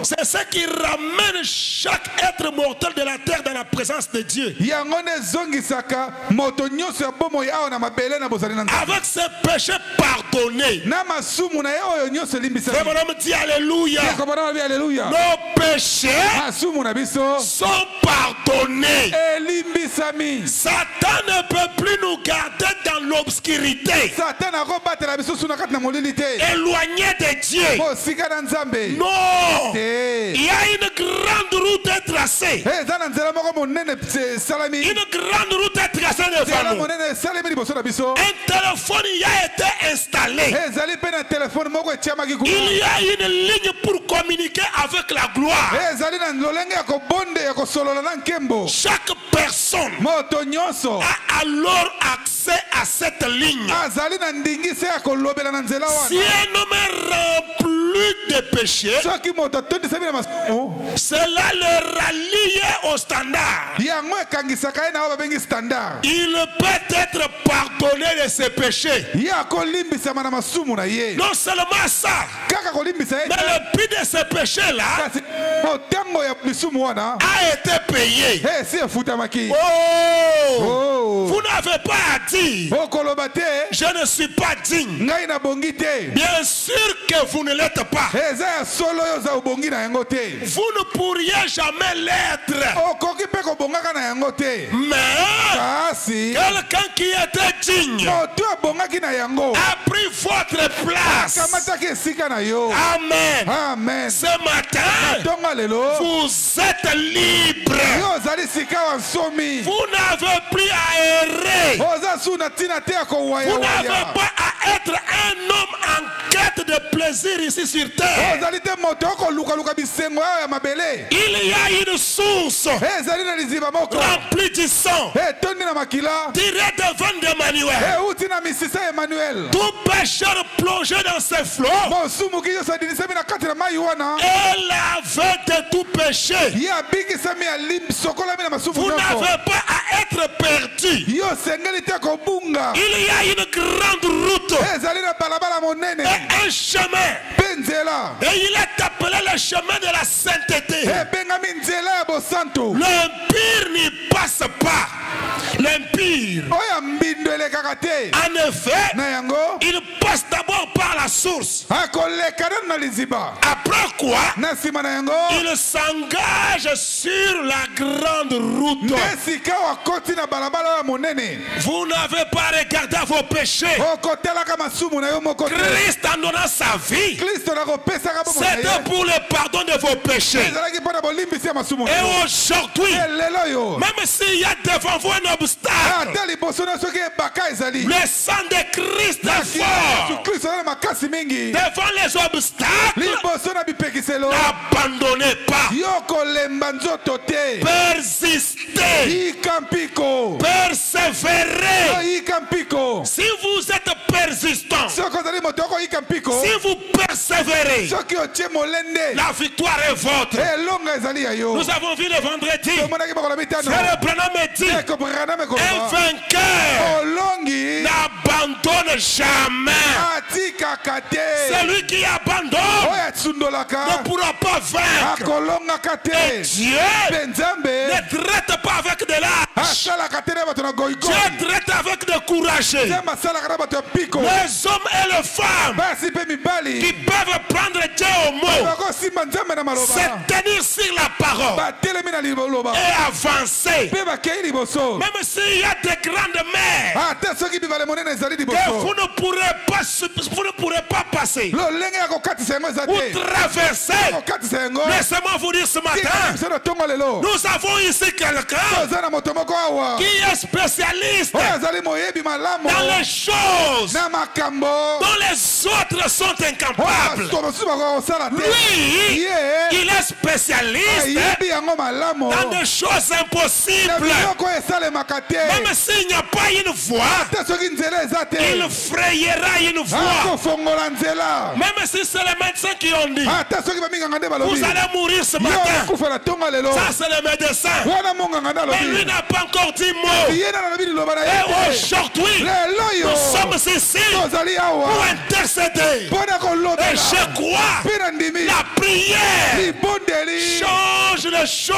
c'est ce qui ramène chaque être mortel de la terre dans la présence de Dieu. Avec ses péchés pardonnés. Frère, dit alléluia. Nos péchés sont pardonnés. Satan ne peut plus nous garder dans l'obscurité, éloigné de Dieu. Non, il y a une grande route tracée. Une grande route tracée devant nous. Un téléphone y a été installé. Il y a une ligne pour communiquer avec la gloire. Chaque personne a alors accès à cette ligne. Si un homme est rempli de péché, cela le rallie au standard. Il peut être pardonné de ses péchés. Non seulement ça, mais le prix de ces péchés-là a été payé. Oh, vous n'avez pas à dire je ne suis pas digne. Bien sûr que vous ne l'êtes pas. Vous ne pourriez jamais l'être. Mais quelqu'un qui était digne a pris votre place. Amen. Amen. Ce matin, vous êtes libre. Vous n'avez plus à errer. Vous n'avez pas à être un homme en quête de plaisir ici sur terre. Il y a une source remplie du sang tirée devant d'Emmanuel. Tout pécheur plongé dans ces flots est lavé de tout péché. Vous n'avez pas à être perdu. Il y a une grande route et un chemin. Et il est appelé le chemin de la sainteté. santo. L'impire n'y passe pas. L'impire. Oya mbindo elekaka te. En effet, Na yango. il passe d'abord par la source. Akoleka na liziba. Après quoi, Na sima na yango. il s'engage sur la grande route. Nesika wakoti na balabala ya monene. Vous n'avez pas regardé vos péchés. Okotelaka masumu na yo moko te. Christ en donnant sa vie, Kristo na kopesaka bomo na ye. c'était pour le pardon de vos péchés. Ezalaki mpona bolimbisi ya masumu na yo. Et aujourd'hui, Lelo yo. même s'il y a devant vous un obstacle, Ata liboso na soki ebaka ezali. le sang de Christ est fort. Kristo na makasi mingi. Devant les obstacles, Liboso na bipekiselo. n'abandonnez pas. Yo kolemba nzoto te. Persistez. Ika mpiko. Persévérez. Ika mpiko. Si vous êtes persistant, Soki ozali moto oko ika mpiko. si vous persévérez, Soki otie molende. la victoire est votre. Elonga ezali ya yo. Nous avons vu le vendredi, Tomonaki bakolo mitano. Frère Branham me dit, Eko brana me un koloba. vainqueur Olongi. n'abandonne jamais. Atikaka te. Celui qui abandonne Oyo atsundolaka. ne pourra pas vaincre. Akolongaka Et te. Dieu Mpe Nzambe. ne traite pas avec de lâches. Asalaka te na bato na goigoi. Dieu traite avec de courageux. Nzambe asalaka na bato ya mpiko. Les hommes et les femmes Basi mpe mibali. qui peuvent prendre Dieu au mot, bakosimba Nzambe na maloba. se tenir sur la parole Batelemi na liloba. et avancer. Mpe bakei liboso. Même s'il y a de grandes mers Ata soki bibale monene ezali que liboso. vous ne pourrez pas passer lolenge ya kokatisa yango eza ou te. traverser. Kokatisa yango. Laissez-moi vous dire ce matin, biso na ntongo lelo. nous avons ici quelqu'un toza na moto moko awa. qui est spécialiste oyo azali moyebi malamu. dans les choses na makambo. dont les autres sont incapables. oyo mosusu bakosala te. Lui, ye il est spécialiste ayebi yango malamu. dans des choses na impossibles. biloko oyo esalemaka te. Même s'il n'y a pas une voie, ata soki nzela eza te. il frayera une voie. akofongola nzela. Même si c'est les médecins qui ont dit, ata soki baminganga nde vous balobi. allez mourir ce yo matin. akufa na ntongo lelo. Ça, c'est le médecin. wana monganga nde Mais lui alobi. n'a pas encore dit mot. ye nana alobi liloba na ye Et te. aujourd'hui, lelo yo nous sommes ici tozali awa pour intercéder. mpona Et kolobela je crois, mpe na ndimi la prière libondeli change les choses.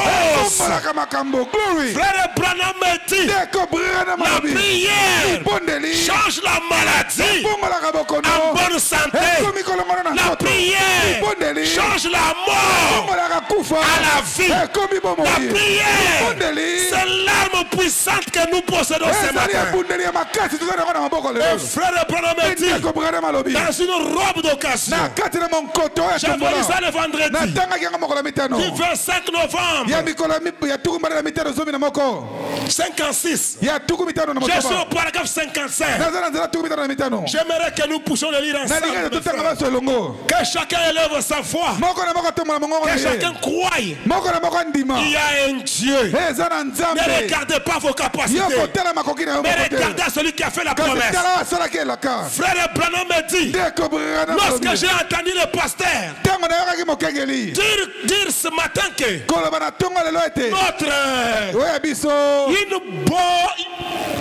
ekombolaka makambo. glory Frère Branham me dit, ndeko brana la malobi prière libondeli change la maladie ebongolaka en bokono bonne santé. ekomi kolongona na La nzoto. prière libondeli change la mort ebongolaka kufa à la vie. ekomi La bomoi. prière, libondeli c'est l'arme puissante que nous possédons ce ezali matin. ebundeli ya makasi toza nango na maboko Et lelo. frère Branham me dit, ndeko brana malobi dans une robe d'occasion, na kati na monkoto oyo j'ai vu ça atombola le vendredi, natangaki yango mokolo ya mitano du 25 novembre ya mikolo ya tuku mbala na mitano zomi na moko 56. ya tuku mitano na Je suis au motoba paragraphe 55. naza na nzela tuku mitano na mitano J'aimerais que nous puissions le lire na lingaka ensemble. totanga baso elongo Que chacun élève sa voix. moko na moko atombola mongongo na Que ye chacun croie moko na moko andima qu'il y a un Dieu. eza na Ne nzambe regardez pas vos yo capacités, kotala makoki na yo mais moko te regardez à celui qui a fait la kasi promesse. tala asalaki elaka Frère Branham me dit, ndeko brana lorsque malobi j'ai entendu le pasteur ntango nayokaki mokengeli dire ce matin que koloba na ntongo lelo ete notre oyo ya biso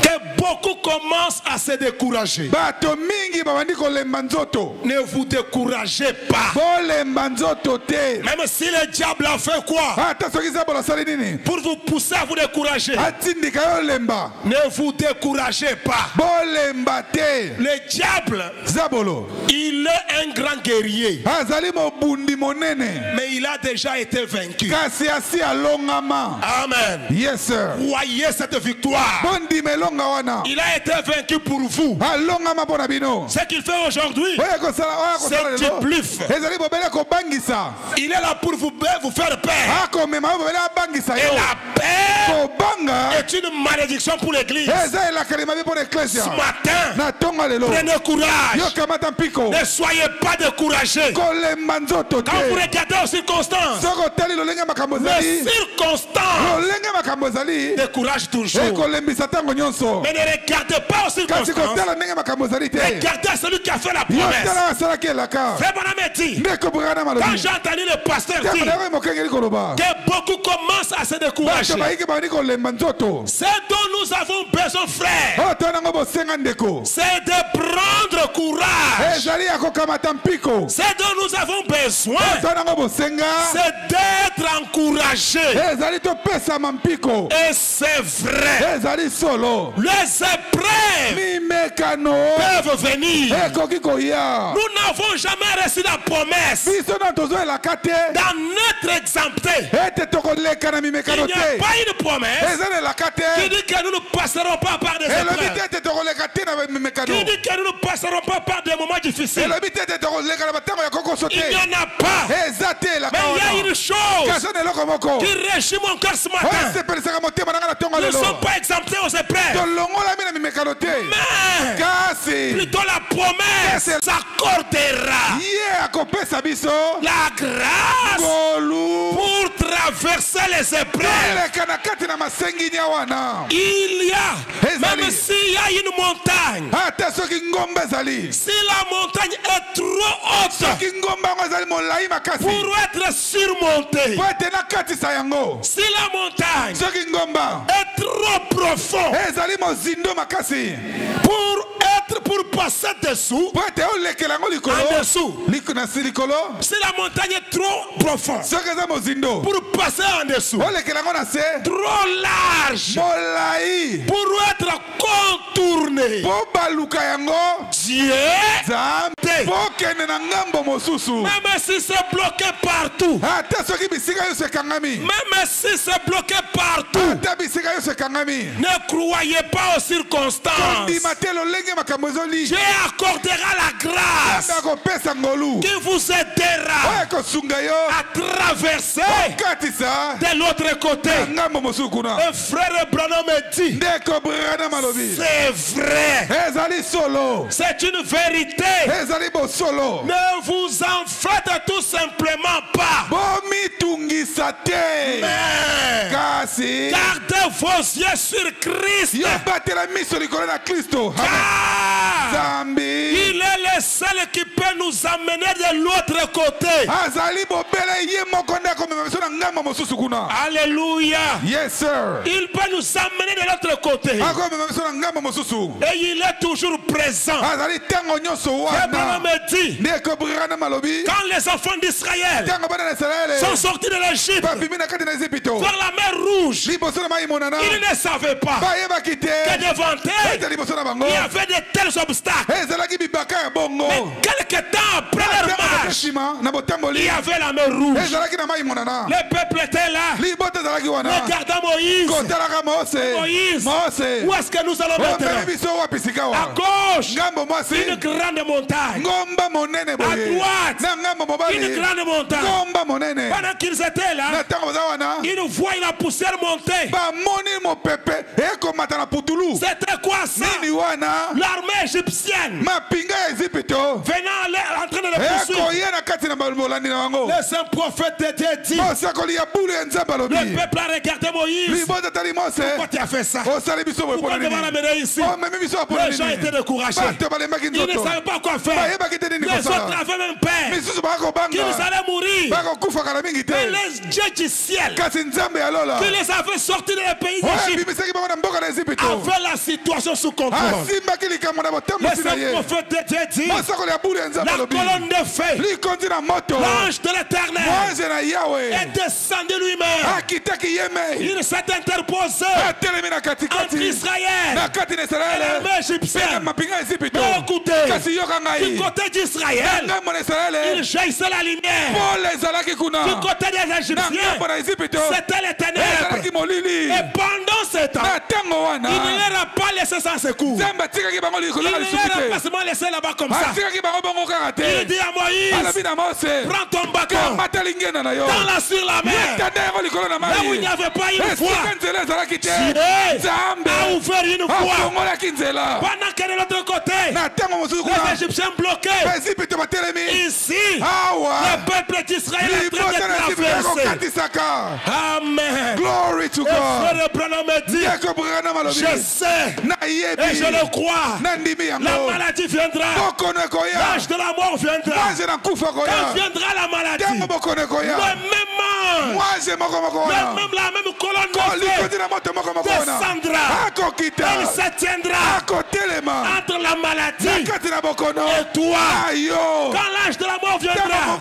que beaucoup commencent à se décourager. bato mingi babandi kolemba nzoto Ne vous découragez pas. bolemba nzoto te Même si le diable a fait quoi ata soki zabolo asali nini pour vous pousser à vous décourager, atindika yo lemba ne vous découragez pas. bolemba te Le diable, zabolo il est un grand guerrier, azali mobundi monene mais il a déjà été vaincu. kasi asi alongama. Amen. Yes sir. Voyez cette victoire. bondima elonga wana Il a été vaincu pour vous. alongama mpo na bino Ce qu'il fait aujourd'hui, oyo akosala c'est du lelo bluff. ezali bobele kobangisa Il est là pour vous faire peur. akomema yo bobele abangisa Et yo la paix kobanga est une malédiction pour l'église. eza elakeli mabe mpo na Ce eklesia matin, na ntongo lelo prenez courage. yokamata mpiko Ne soyez pas découragés. kolemba nzoto te Quand vous regardez aux circonstances, soki otali lolenge makambo les ezali circonstances lolenge makambo ezali découragent toujours. ekolembisa ntango nyonso Mais ne regardez pas aux kasi circonstances. kotala ndenge makambo ezali te Regardez celui qui a fait la yo promesse. tala asalaki elaka Frère Branham dit, ndeko bokana quand malobi j'ai entendu le pasteur ntango dire nayoki mokengeli koloba que beaucoup commencent à se décourager, bato bayiki babandi kolemba nzoto ce dont nous avons besoin, frère, oyo to nango bosenga ndeko c'est de prendre courage. ezali ya kokamata mpiko Ce dont nous avons besoin, to nango bosenga c'est d'être encouragé. encouragé. Et c'est vrai. Les épreuves peuvent venir. Nous n'avons jamais reçu la promesse. Dans notre exempté, il n'y a pas une promesse qui dit que nous ne passerons pas par des épreuves. Qui dit que nous ne passerons pas par des moments difficiles. Il n'y en a pas. Mais il y a une chose qui régit mon cœur ce matin. Nous ne sommes pas exemptés aux épreuves. Mais plutôt la promesse s'accordera la grâce pour traverser les épreuves. Il y a, même s'il y a une montagne, si la montagne est trop haute pour être surmontée, si la montagne est trop profonde pour passer dessous, en dessous, si la montagne est trop profonde pour passer en dessous, trop large pour être contourné, Dieu, même si c'est bloqué partout, même si c'est bloqué partout, ne croyez pas aux circonstances. Dieu accordera la grâce qui vous aidera à traverser de l'autre côté. Un frère Branham dit, c'est vrai, c'est une vérité. Ne vous en faites tout simplement pas. Mais gardez vos yeux sur Christ. Car il est le seul qui peut nous amener de l'autre côté. Alléluia. Yes, sir. Il peut nous amener de l'autre côté. Et il est toujours présent. Abraham me dit, quand les enfants d'Israël sont sortis de l'Égypte vers la mer Rouge, ils ne savaient pas que devant eux il y avait de tels obstacles. Mais quelques temps après leur marche, il y avait la mer Rouge. Le peuple était là. Regardons Moïse. Où est-ce que nous allons mettre? À gauche, une grande montagne. À droite, une grande montagne. Pendant qu'ils étaient là, ils voient la poussière monter. C'était quoi ça? L'armée égyptienne venant en train de le poursuivre. Le saint prophète était dit, le peuple a regardé Moïse. Pourquoi tu as fait ça? Pourquoi tu m'as amené ici? Les gens étaient découragés. Ils ne savaient pas quoi faire. Les autres avaient même peur qu'ils allaient mourir. Mais les dieux du ciel qui les avaient sortis de le pays d'Égypte avaient la situation sous contrôle. Le saint prophète était dit, la colonne de feu, l'ange de l'Éternel est descendu lui-même. Il s'est interposé entre Israël et l'armée égyptienne. Mais écoutez, du côté d'Israël, il jaillissait la lumière. Du côté des Égyptiens, c'était les ténèbres. Et pendant ce temps, il ne leur a pas laissé sans secours. Il ne leur a pas seulement laissé là-bas comme ça. Il dit à Moïse, prends ton bâton, tends-la sur la mer. Là où il n'y avait pas une foi, Dieu a ouvert une voie. Pendant que de l'autre côté, les Égyptiens bloqués. Ici, le peuple d'Israël est en train de traverser. Amen. Glory to God. Je sais et je le crois. La maladie viendra. L'âge de la mort viendra. Quand viendra la maladie, le même ange, Moi je moko wana. même la même colonne de Ko feu likoti na moto moko wana. descendra. Akokita. Elle se tiendra Akotelema. entre la maladie Nakati na bokono. et toi. Ayo. Quand l'âge de la mort viendra,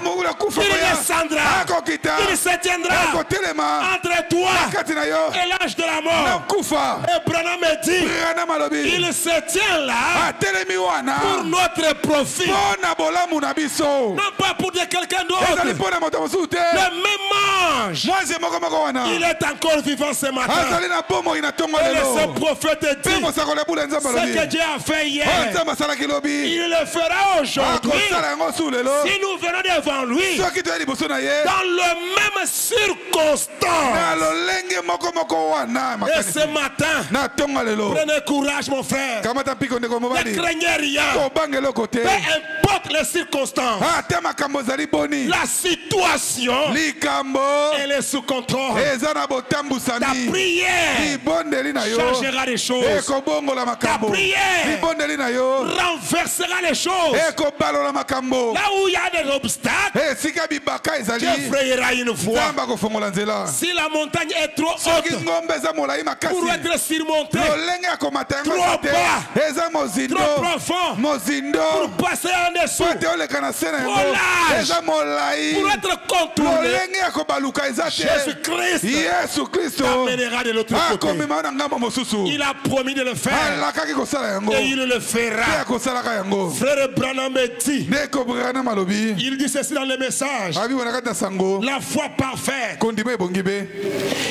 il descendra. Akokita. Il se tiendra Akotelema. entre toi Nakati na yo. et l'âge de la mort. Nakufa. Et Branham me dit, Brana malobi. il se tient là Atelemi wana. pour notre profit. Pona bolamu na biso. Non pas pour de quelqu'un Ezali d'autre. pona moto mosusu te. Le même ange, Moi je moko wana. il est encore vivant ce matin. Azali na bomo ina tongo Et lelo. ce prophète dit, Pemo sakole bula nzamba ce lobi. que Dieu a fait hier, Nzamba sala kilobi. il le fera aujourd'hui. Akosala yango su lelo. Si nous venons devant lui, Soki toyeli liboso na ye. dans le même circonstance. Na lolenge moko wana. Et ce matin, Na tongo lelo. prenez courage mon frère. Kamata piko ndeko Ne mobali. craignez rien. Ko bangelo kote. Peu importe les circonstances, Ate makambo zali boni. la situation, Likambo. elle est sous contrôle. Eza na Ta botambusami. prière Libondeli na yo. changera les choses. Ekobongola makambo. Ta prière Libondeli na yo. renversera les choses. Ekobalola makambo. Là où il y a des obstacles, Esika bibaka ezali. Dieu frayera une voie. Nzamba kofongola nzela. Si la montagne est trop Soki haute ngombe eza molai makasi. pour être surmontée, Lolenge ya komata yango Trop eza te. bas. Eza mozindo. trop profond, Mozindo. pour passer en dessous, Po ete oleka na se na yango. Molage. Eza molai. pour être contourné, Lolenge ya kobaluka eza te. Jésus-Christ Yesu Kristo. t'amènera de l'autre côté. akomema na ngambo mosusu. Il a promis de le faire alakaki kosala yango. et il le Pe fera. akosalaka yango. Frère Branham dit, Ndeko Branham alobi. il dit ceci dans le message, Abi wana kati na sango. la foi parfaite. Kondima ebongi be.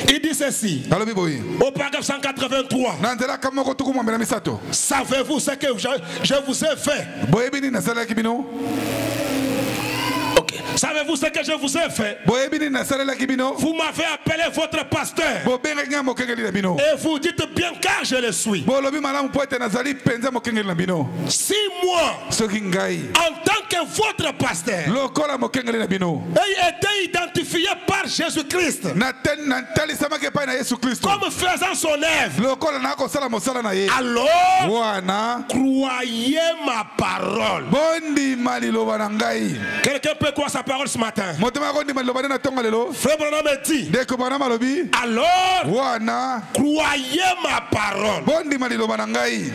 Il dit ceci, Alobi boyi. au paragraphe 183, Na nzelaka moko tuku mwambe na misato. savez-vous ce que je vous ai fait? Boyebi nini nasalelaki bino? Ok. Savez-vous ce que je vous ai fait? Boyebi nini nasalelaki bino? Vous m'avez appelé votre pasteur Bobengaki nga mokengeli na bino. et vous dites bien car je le suis. Bolobi malamu po ete nazali mpenza mokengeli na bino. Si moi, Soki ngai en tant que votre pasteur, lokola mokengeli na bino. ai été identifié par Jésus-Christ natalisamaki epai na Yesu Kristo. comme faisant son œuvre, Lokola nakosala mosala na ye. alors Wana croyez ma parole. bondima liloba na ngai. Quelqu'un peut croire sa parole ce matin? Motema kondima liloba nde na tonga lelo. Frère Branham dit, Ndeko Branham alobi. alors Wana croyez ma parole. bondima liloba na ngai.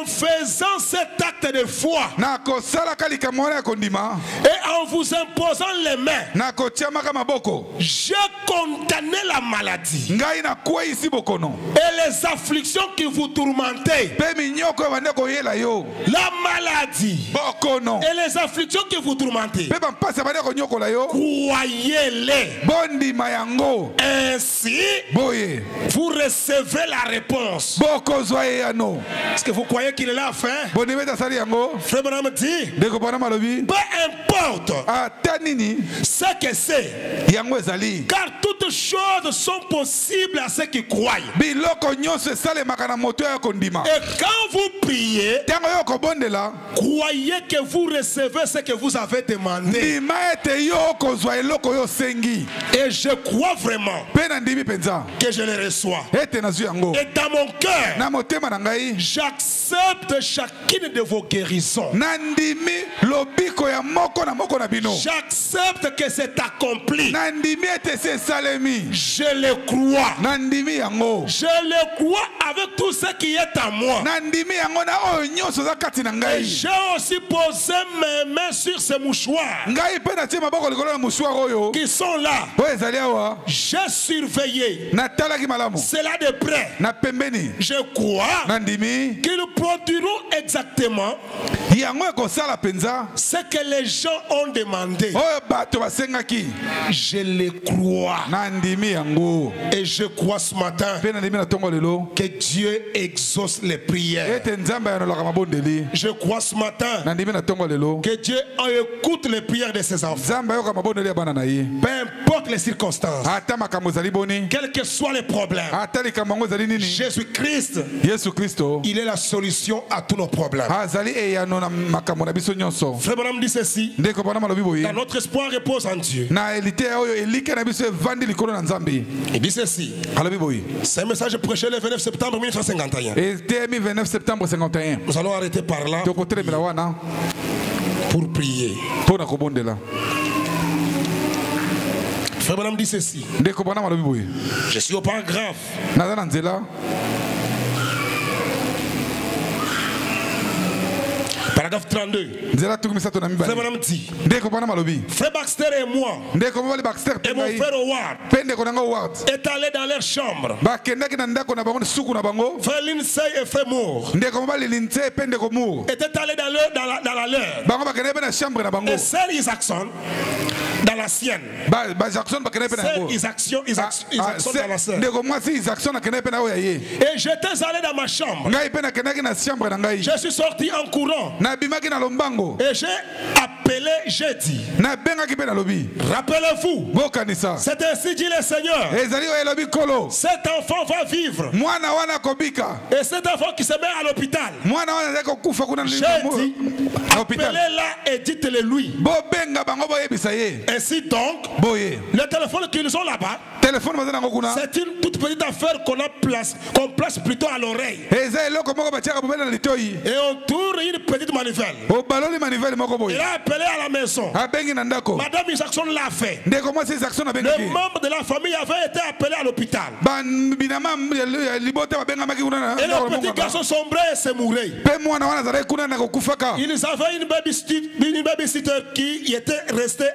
En faisant cet acte de foi Nakosalaka likambo wana ya kondima. et en vous imposant les mains, Nakotiamaka maboko. j'ai condamné la maladie Ngai nakweyisi bokono. et les afflictions qui vous tourmentaient. Pe minyoko ebande koyela yo. La maladie Bokono. et les afflictions qui vous tourmentaient, Pe bampasi ebande konyokola yo. croyez-les. Bondima yango. Ainsi, Boye. vous recevez la réponse. Bokozwa ye yano. Est-ce que vous croyez qu'il est là, frère? Bondima tasali yango. Frère Branham dit, Ndeko Branham alobi. peu importe Ata nini ce que c'est, yango ezali. car toutes choses sont possibles à ceux qui croient. Biloko nyonso esalemaka na moto ya kondima. Et quand vous priez, Ntango yo kobondela. croyez que vous recevez ce que vous avez demandé. Ndima ete yo okozwa eloko yo sengi. Et je crois vraiment Pe na ndimi penza. que je le reçois. Ete nazwi yango. Et dans mon cœur, Na motema na ngai. j'accepte chacune de vos guérisons. Na ndimi lobiko ya moko na moko na bino. J'accepte que c'est accompli. Na ndimi ete se esalemi. Je le crois. Na ndimi yango. Je le crois avec tout ce qui est à moi. Na ndimi yango na oyo nyonso za kati na Et ngai. j'ai aussi posé mes mains sur ces mouchoirs Ngai pe na tie maboko likolo na musuwa oyo. qui sont là. Oyo ezali awa. J'ai surveillé Natalaki malamu. cela de près. Na pembeni. Je crois Na ndimi. qu'ils produiront exactement Yango ekosala penza. ce que les gens ont demandé. Oyo bato basengaki. Je le crois. Na ndimi yango. Et je crois ce matin Pe na ndimi na tongo lelo. que Dieu exauce les prières. Ete nzambe yanolaka mabondeli. Je crois ce matin Na ndimi na tongo lelo. que Dieu écoute les prières de ses enfants. Nzambe ayoka mabondeli ya bana na ye. Peu importe les circonstances, Ata makambo ezali boni. quels que soient les problèmes, Ata likambo yango ezali nini. Jésus-Christ, Yesu Kristo. il est la solution à tous nos problèmes. Azali eyano na makambo na biso nyonso. Frère Branham dit ceci, Ndeko Branham alobi boye. car notre espoir repose en Dieu. Na elite oyo elike na biso evandi likolo na Nzambe. Il dit ceci, Alobi boye. c'est un message prêché le 29 septembre 1951. Etemi 29 septembre 51. Nous allons arrêter par là Tokotelemela wana pour prier. pona kobondela. Frère Branham dit ceci. ndeko Branham alobi boye Je suis au paragraphe. naza na nzela Paragraphe 32. nzela tuku misato na Frère mibale Branham dit. ndeko Branham alobi Frère Baxter et moi ndeko mobali Baxter et mon frère Howard mpe ndeko nanga Howard est allé dans leur chambre. bakendaki na ndako na bango suku na bango Frère Lindsay et frère Moore ndeko mobali Lindsay mpe ndeko Moore étaient allés dans la leur. bango bakendaki mpe na chambre na bango Et sœur Isaacson dans la sienne. Jackson bakendaki mpe na Sœur yango Isaacson dans la sœur. ndeko mwasi Jackson akendaki mpe na oyo ya ye Et j'étais allé dans ma chambre. ngai mpe nakendaki na chambre na ngai Je suis sorti en courant. nabimaki na lombango Et j'ai appelé, j'ai dit. nabengaki mpe nalobi Rappelez-vous. bokanisa C'est ainsi dit le Seigneur. ezali oyo elobi kolo Cet enfant va vivre. mwana wana akobika Et cet enfant qui se met à l'hôpital. mwana wana azali kokufa kuna J'ai dit, na hôpital appelez-la et dites-le lui. bobenga bango boyebisa ye Ainsi donc, boye le téléphone qu'ils ont là-bas, telefone baza nango kuna c'est une toute petite affaire qu'on place plutôt à l'oreille. eza eloko moko batiaka bobele na litoi Et on tourne une petite manivelle. obaloli manivele moko Il boye a appelé à la maison. abengi na ndako Madame Isaacson l'a fait. ndeko mwasi Jackson Les abengaki membres de la famille avaient été appelés à l'hôpital. binama ya libota babengamaki kuna na Et ndako le na petit monganga garçon sombrait et se mourait. mpe mwana wana azalaki kuna na kokufaka Ils avaient une babysitter qui était restée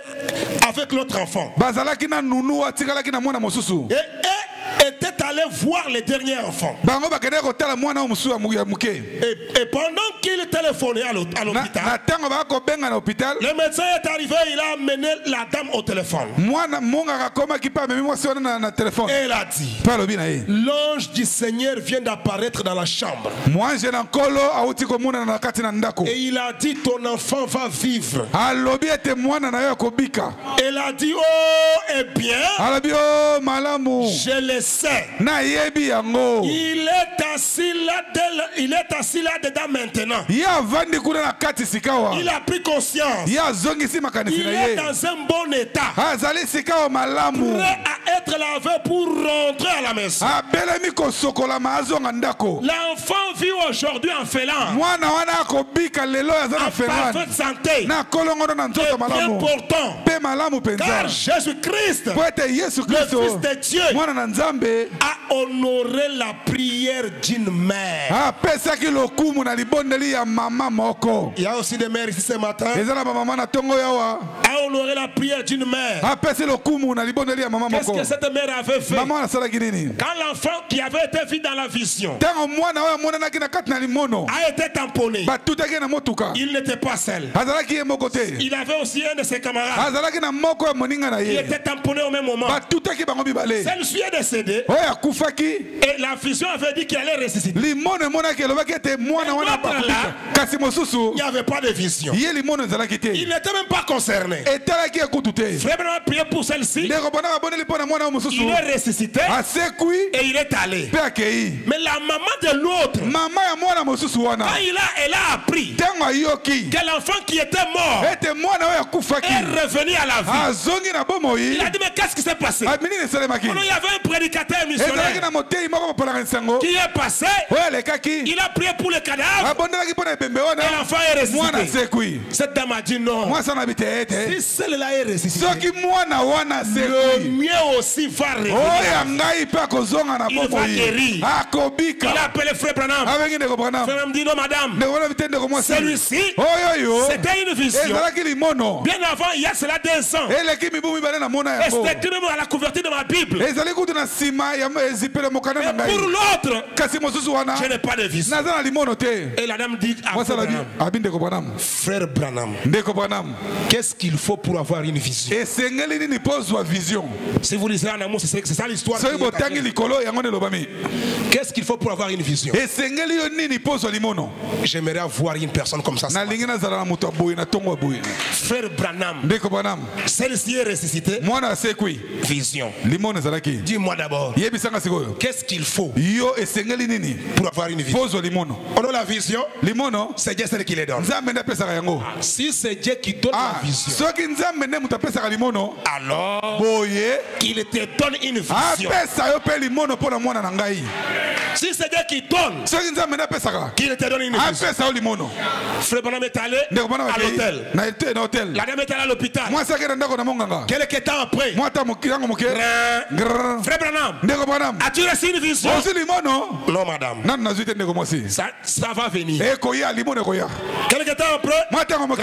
avec l'autre enfant. bazalaki na nunu atikalaki na mwana mosusu Et était allé voir le dernier enfant. bango bakendaki kotala mwana oyo mosusu ya moke Et pendant qu'il téléphonait à na l'hôpital, ntango baka kobenga na hôpital le médecin est arrivé, il a amené la dame au téléphone. mwana mongaka akomaki mpe amemi mwasi wana na telefone Et il a dit, mpe alobi na ye l'ange du Seigneur vient d'apparaître dans la chambre. mwanje na nkolo awuti komonana na kati na ndako Et il a dit, ton enfant va vivre. alobi ete mwana na yo akobika Elle a dit, oh, eh bien, alobi o malamu je le sais. nayebi yango Il est assis là-dedans maintenant. ye avandi kuna na kati sikawa Il a pris conscience. ye azongisi makanisi Il na est ye dans un bon état. azali sikawa malamu Prêt à être lavé pour rentrer à la maison. abelemi kosokolama azonga ndako L'enfant vit aujourd'hui en fêlant, mwana wana akobika lelo aza na en ferani parfaite santé, na kolongono na et nzoto bien malamu portant. mpe malamu Car mpenza Jésus-Christ, po ete yesu le Fils kristo de Dieu, mwana na nzambe a honoré la prière d'une mère. apesaki lokumu na libondeli ya mama moko Il y a aussi des mères ici ce matin. eza na bamama na ntongo yawa A honoré la prière d'une mère. apesi lokumu na libondeli ya mama Qu'est-ce moko que cette mère avait fait? mama wana asalaki nini Quand l'enfant qui avait été vu dans la vision ntango mwana oyo amonanaki na kati na limono a été tamponné, batutaki na motuka il n'était pas seul. azalaki ye moko te Il avait aussi un de ses camarades azalaki na moko ya moninga na qui ye était tamponné au même moment. batutaki bango mibale Celui-ci est décédé oyo akufaki et la vision avait dit qu'il allait ressusciter. limono emonaki elobaki ete mwana wana bakobika kasi mosusu Il n'y avait pas de vision. ye limono ezalaki Il te n'était même pas concerné. etalaki ye kutu te Frère Branham a prié pour celle-ci. ndeko bona baboneli mpo na mwana oyo mosusu Il est ressuscité asekwi et il est allé. mpe akei Mais la maman de l'autre, mama ya mwana mosusu wana quand elle a appris ntango ayoki que l'enfant qui était mort ete mwana oyo akufaki est revenu à la vie, azongi na bomoi il a dit mais qu'est-ce qui s'est passé? nini esalemaki Il y avait un prédicateur ezalaki missionnaire na motei moko bapolaka nsango qui est passé. oyo alekaki Il a prié pour le cadavre abondelaki mpo na ebembe et wana l'enfant est mwana ressuscité. asekwi Cette dame a dit non. mwasi wana abi te ete Si celle-là est ressuscité, soki mwana wana le asekwi mien aussi va oyo revenir. ngai mpe akozonga na Il va bomoi guérir. akobika Il a appelé Frère Branham. abengi ndeko branam Frère Branham dit non madame, ndeko branam te ndeko mwasi celui-ci oyo c'était une vision. ezalaki limono Bien avant, il y a cela 2 ans. eleki mibu mibale na mona Et yango c'était écrit même à la couverture de ma Bible. ezali kutu na nsima ya ezipele mokanda na Et ngai pour l'autre, kasi mosusu wana je n'ai pas de vision. naza na limono te Et la dame dit à mwasi Frère alabi Branham, abi ndeko branam Frère Branham, ndeko branam qu'est-ce qu'il faut pour avoir une vision? esengeli nini mpo ozwa vision Si vous lisez en amour, c'est ça l'histoire. soki botangi likolo yango nde elobami Qu'est-ce qu'il faut pour avoir une vision? esengeli yo nini mpo ozwa limono J'aimerais avoir une personne comme ça. nalingi nazala na moto ya boye na ntongo ya boye Frère Branham, ndeko branam celle-ci est ressuscitée. mwana asekwi Vision. limono ezalaki Dis-moi d'abord, yebisanga sikoyo qu'est-ce qu'il faut yo esengeli nini pour avoir une vision? mpo ozwa limono On a la vision, limono c'est Dieu celui qui les donne. nzambe nde apesaka yango Si c'est Dieu qui donne la vision, soki nzambe nde moto apesaka limono alors boye qu'il qu'il te donne une vision. apesa yo pe limono pona mwana na ngai. Si c'est Dieu qui donne, Soki nzambe na pesaka. qu'il te donne une vision. Apesa yo limono. Frère Branham est allé Ndeko bana à l'hôtel. Na hôtel. La dame est allée à l'hôpital. Moi ça kenda ndako na monganga. Quelques temps après, Mwata mokirango moke. Frère Branham, Ndeko Branham. as-tu reçu une vision? Osi limono. Non, madame. Nan nazwite ndeko mosi. Ça va venir. E koya limono koya. Quelques temps après, Mwata moke.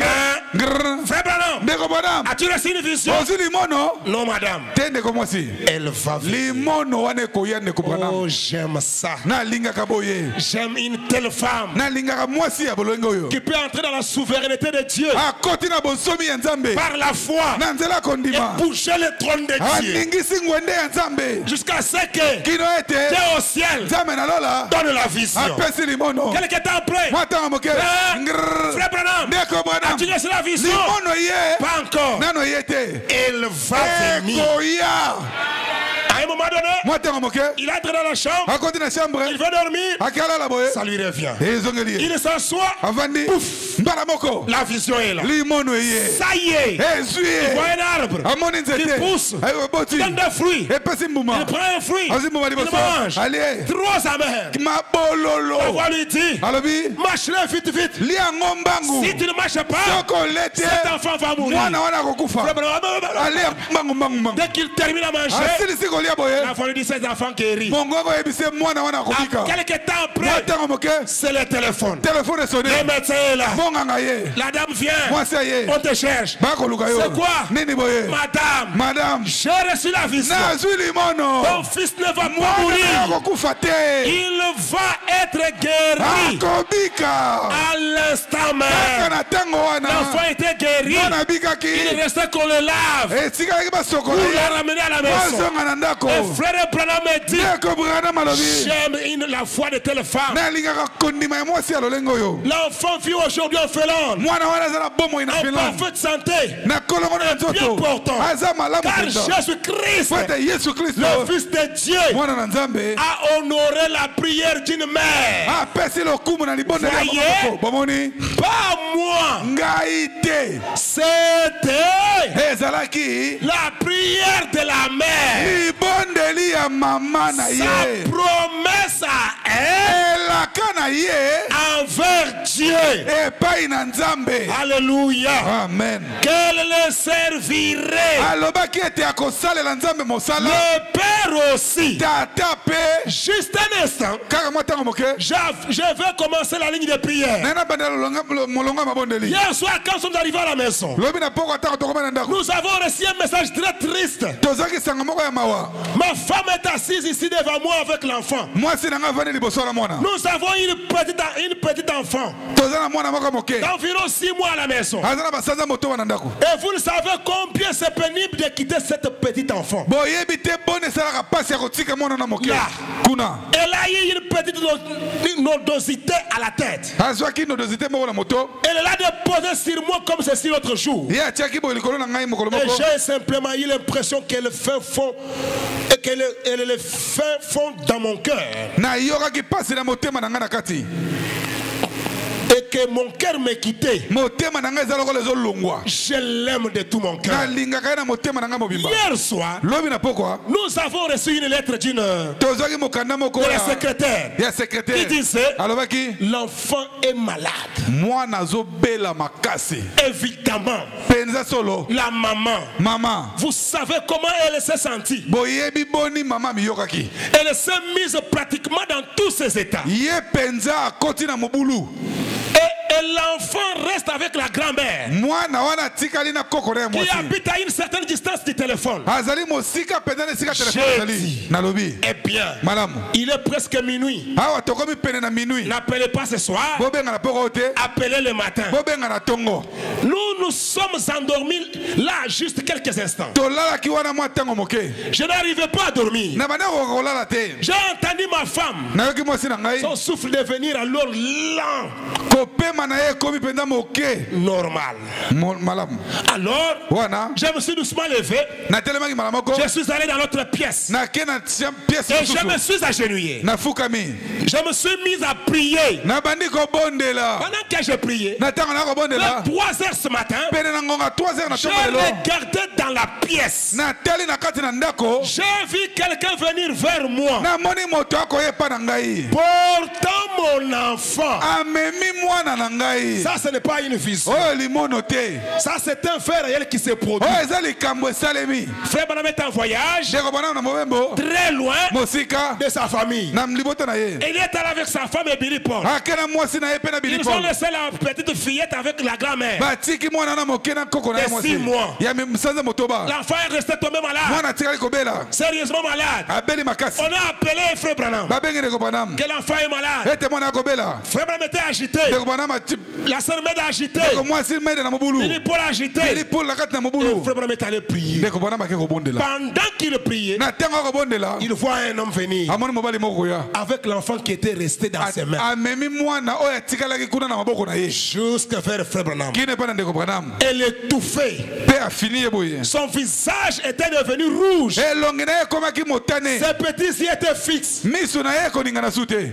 Frère Branham, Ndeko Branham. as-tu reçu une vision? Osi limono. Non, madame. Te ndeko mosi. Elle va venir. Limono wane koya ndeko Branham. Oh, j'aime ça. Na lingaka boye. J'aime une telle femme Na lingaka mwasi ya bolongo oyo. qui peut entrer dans la souveraineté de Dieu Akoti na bonsomi ya Nzambe. par la foi Na nzela et kondima. bouger le trône de Dieu Aningisi ngwende ya Nzambe. jusqu'à ce que Kino ete. Dieu au ciel Nzambe na lola. donne la vision. Apesi limono. Quelque temps après, Mwata moke. Frère Branham, Ndeko Branham. as-tu reçu la vision? Limono ye. Pas encore. Nano yete. Elle va venir. Ekoya. À un moment donné, Mwata moke. il entre dans la chambre, Akoti na chambre. il veut dormir, Akala la boye. ça lui revient. Ezongeli. Il s'assoit, Avandi. Mbara moko. la vision est là. Limono ye. Ça y est, il Ezuye. voit un arbre, Amoni il nzete. pousse, Ayo boti. donne des fruits. Epesi mbuma. Il prend un fruit, Azi mbuma il liboso. mange. Allez. Trois sa mère. La Mabololo. voix lui dit, Alobi. marche-le vite, vite. Lia ngombangu. Si tu ne marches pas, Soko lete. cet enfant va mourir. Mwana wana kokufa. Ale mbangu mbangu mbangu. Dès qu'il termine à manger, Asili siko lia boye. la voix lui dit, ces enfants guéris. Mongo ko ebise mwana wana kobika. Quelques temps après, Mwata moke. c'est le téléphone. Téléphone est sonné. Le médecin est là. Monganga ye. La dame vient. Mwasi ye. On te cherche. Bakoluka yo. C'est quoi? Nini boye? Madame, Madame. j'ai reçu la vision. Nazwi limono. Ton fils ne va pas Mwana mourir. kokufa te. Il va être guéri Akobika. à l'instant même. Kana tango wana. L'enfant était guéri. Mwana Il bikaki. restait qu'on le lave. Etikaki basokola Pour ye. la ramener à la maison. Bazonga na ndako. Et frère Branham me dit, Ndeko Branham alobi. j'aime la foi de telle femme. Nalingaka kondima ya mwasi ya lolengo oyo. L'enfant vit aujourd'hui en Finlande, Mwana wana aza na bomoi na en Finlande. parfaite santé. Na kolongono ya Bien nzoto. portant. Aza malamu Car penza. Jésus-Christ, Po ete Yesu Kristo. le Fils de Dieu, Mwana na Nzambe. a honoré la prière d'une mère. Apesi lokumu na libondeli ya Voyez? maboko. Bomoni. Pas moi. Ngai te. C'était Ezalaki. la prière de la mère. Libondeli ya mama na Sa ye. promesse à elle Elaka na ye. envers Dieu. Epai na Nzambe. Alléluia. Amen. Qu'elle le servirait. Alobaki ete akosalela Nzambe mosala. Le Père aussi. Tata pe. Juste un instant. Kaka mwa tango moke. Je vais commencer la ligne de prière. Nana bandela molonga mabondeli. Hier soir, quand nous sommes arrivés à la maison, Lobi na poko atako tokoma na ndako. nous avons reçu un message très triste. Tozaki sanga moko ya mawa. Ma femme est assise ici devant moi avec l'enfant. Mwasi na nga vani liboso na mwana. Nous avons une petite enfant Toza na mwana moko moke. d'environ 6 mois à la maison. Aza na basanza moto wana ndako. Et vous ne savez combien c'est pénible de quitter cette petite enfant. Boyebi te bone esalaka pasi ya kotika mwana na moke. Là. Kuna. Elle a eu une petite nodosité à la tête. Azwaki nodosité moko na moto. Elle l'a déposée sur moi comme ceci l'autre jour. Ye atiaki boye likolo na ngai mokolo Et moko. j'ai simplement eu l'impression qu'elle fait fond et qu'elle le fait fond dans mon cœur. Na yokaki pasi na motema na ngai na kati. Et que mon cœur me quittait. Motema na ngai eza lokola ezolongwa. Je l'aime de tout mon cœur. Nalingaka ye na motema na ngai mobimba. Hier soir, Lobi na pokwa. nous avons reçu une lettre d'une Tozwaki mokanda moko de la ya secrétaire ya qui secrétaire. disait Alobaki l'enfant est malade. mwana azobela makasi. Évidemment, Penza solo. la maman, Mama. vous savez comment elle s'est sentie. Boyebi boni mama miyokaki. Elle s'est mise pratiquement dans tous ses états. Ye penza akoti na mobulu. Et l'enfant reste avec la grand-mère Mwana wana tikali na koko na qui mwasi. habite à une certaine distance du téléphone. Azali mosika penza na sika telefone J'ai azali. dit. Nalobi. Eh bien, Malamu. il est presque minuit. Awa tokomi pene na minuit. N'appelez pas ce soir, Bobenga na poko te. appelez le matin. Bobenga na tongo. Nous sommes endormis là juste quelques instants. Tolalaki wana mwa tango moke. Je n'arrivais pas à dormir. Na bana ko kolala te. J'ai entendu ma femme, Nayoki mwasi na ngai. son souffle devenir alors lent, Kopema na ye komi penza moke. normal. Malamu. Alors, Wana. je me suis doucement levé. Na telemaki malamoko. Je suis allé dans notre pièce. Na ke na pièce Et je me susu. suis agenouillé. Na fukami. Je me suis mis à prier. Na bandi ko bondela. Pendant que je priais, Na tango na ko bondela. vers 3 heures ce matin, matin, pene na ngonga 3h na j'ai tongo lelo regardé dans la pièce. na tali na kati na ndako J'ai vu quelqu'un venir vers moi, na moni moto akoyepa na ngai portant mon enfant. amemi mwana na ngai Ça, ce n'est pas une vision. oyo limono te Ça, c'est un fait réel qui se produit. oyo eza likambo esalemi Frère Branham est en voyage, ndeko bana na mobembo très loin mosika de sa famille. na libota na ye Il est allé avec sa femme et Billy Paul. ake na mwasi na ye mpe na Ils ont bilipolo laissé la petite fillette avec la grand-mère. batiki mwana na moke na nkoko na ye De mwasi 6 mois. ya sanza motoba L'enfant est resté tombé malade, mwana atikali kobela sérieusement malade. abeli makasi On a appelé Frère Branham babengi ndeko banam que l'enfant est malade. ete mwana akobela Frère Branham était agité. ndeko banam La sœur Mède agité. ndeko mwasi mede na mobulu Billy Paul agité. bilipolo na kati na Et mobulu Frère Branham est allé prier. ndeko banam ake kobondela Pendant qu'il priait, na ntango akobondela il voit un homme venir amoni mobali moko ya avec l'enfant qui était resté dans ses mains. amemi mwana oyo atikalaki kuna na maboko na ye Jusqu'à vers Frère Branham. kine mpe na ndeko branam Elle étouffait. mpe afini ye boye Son visage était devenu rouge. elongi na ye ekomaki motane Ses petits yeux étaient fixes. miso na ye ekoningana su te Et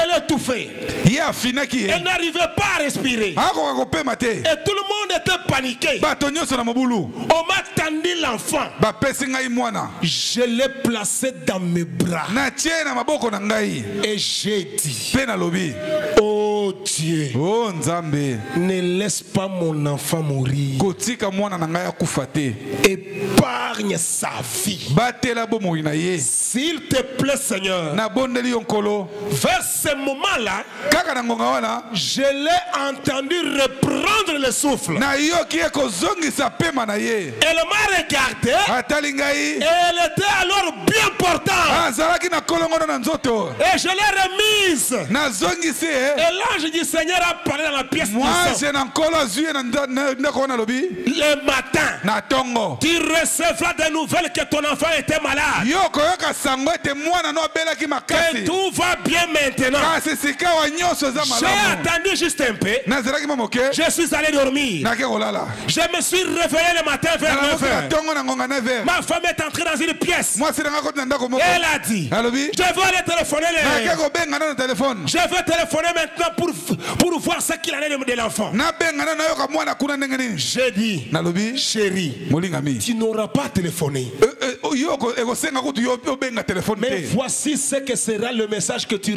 elle étouffait. ye afinaki ye Elle n'arrivait pas à respirer. akoka kopema te Et tout le monde était paniqué. bato nyonso na mobulu On m'a tendu l'enfant. bapesi ngai mwana Je l'ai placé dans mes bras. natie ye na maboko na ngai Et j'ai dit, mpe nalobi oh Dieu, o nzambe ne laisse pas mon enfant mourir. kotika mwana na ngai akufa te Épargne sa vie. batela bomoi na ye S'il te plaît, Seigneur. nabondeli yo nkolo Vers ce moment-là, kaka na ngonga wana je l'ai entendu reprendre le souffle. nayoki ye kozongisa pema na ye Elle m'a regardé. atali ngai Elle était alors bien portante. azalaki na kolongono na nzoto Et je l'ai remise. nazongisi ye Et l'ange du Seigneur a parlé dans la pièce du sang. mwasi na nkolo azwi ye na ndako wana alobi Le matin, na ntongo tu recevras des nouvelles que ton enfant était malade. yo koyoka sango ete mwana no abelaki Que makasi tout va bien maintenant. kasi sikawa nyonso eza J'ai malamu attendu juste un peu. nazalaki ma moke Je suis allé dormir. nake kolala Je me suis réveillé le matin vers 9 nalamoki na heures. ntongo na ngonga 9h Ma femme est entrée dans une pièce. mwasi nanga koti na ndako moko Elle a dit, alobi je vais aller téléphoner nake kobengana na telefone Je vais téléphoner maintenant pour voir ce qu'il en est de l'enfant. nabengana nayoka mwana kuna ndenge nini J'ai dit, nalobi chérie, molingami tu n'auras pas téléphoné. yo ekosenga kutu yo obenga telefone Mais te voici ce que sera le message que tu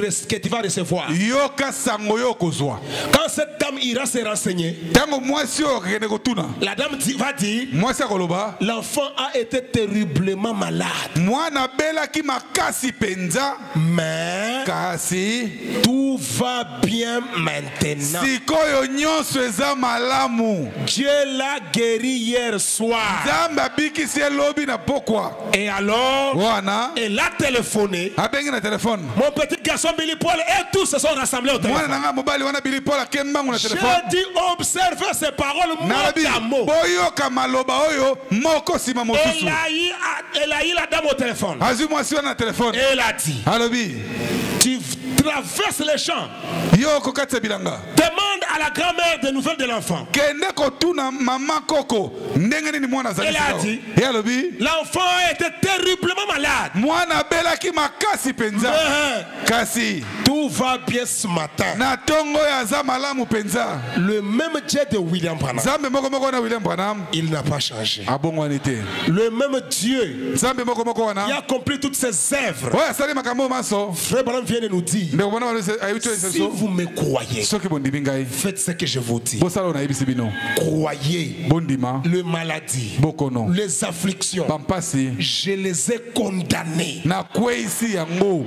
vas recevoir. yoka sango yo okozwa Quand cette dame ira se renseigner, ntango mwasi oyo akokende kotuna la dame va dire, mwasi akoloba l'enfant a été terriblement malade. mwana abelaki makasi penza Mais kasi tout va bien maintenant. sikoyo nyonso eza malamu Dieu l'a guéri hier soir. nzambe abikisi elobi na pokwa Et alors, wana elle a téléphoné. abengi na telefone Mon petit garçon Billy Paul et tous se sont rassemblés au mwana téléphone. na nga mobali wana bilipol akembangu na J'ai telefone dit observez ces paroles mot nalobi à mot. boyoka maloba oyo moko nsima mosusu Elle a eu la dame au téléphone. azwi mwasi wana na telefone Et elle a dit, alobi tu traverses les champs. yo okokatisa bilanga Demande à la grand-mère des nouvelles de l'enfant. kende kotuna mama koko ndenge nini mwana azali Elle a sika dit, ye alobi l'enfant était terriblement malade. mwana abelaki makasi penza Mais kasi tout va bien ce matin. na ntongo oyo aza malamu penza Le même Dieu de William Branham, nzambe moko moko wana william branham il n'a pas changé. abongwani te Le même Dieu nzambe moko moko qui wana a accompli toutes ses œuvres. oyo asali makambo maso Frère Branham vient de nous dire, ndeko bona ayebi to si vous me croyez, soki bondimi ngai faites ce que je vous dis. bosala oyo nayebisi bino Croyez bondima les maladies, bokono les afflictions. bampasi Je les ai condamnés. nakweyisi yango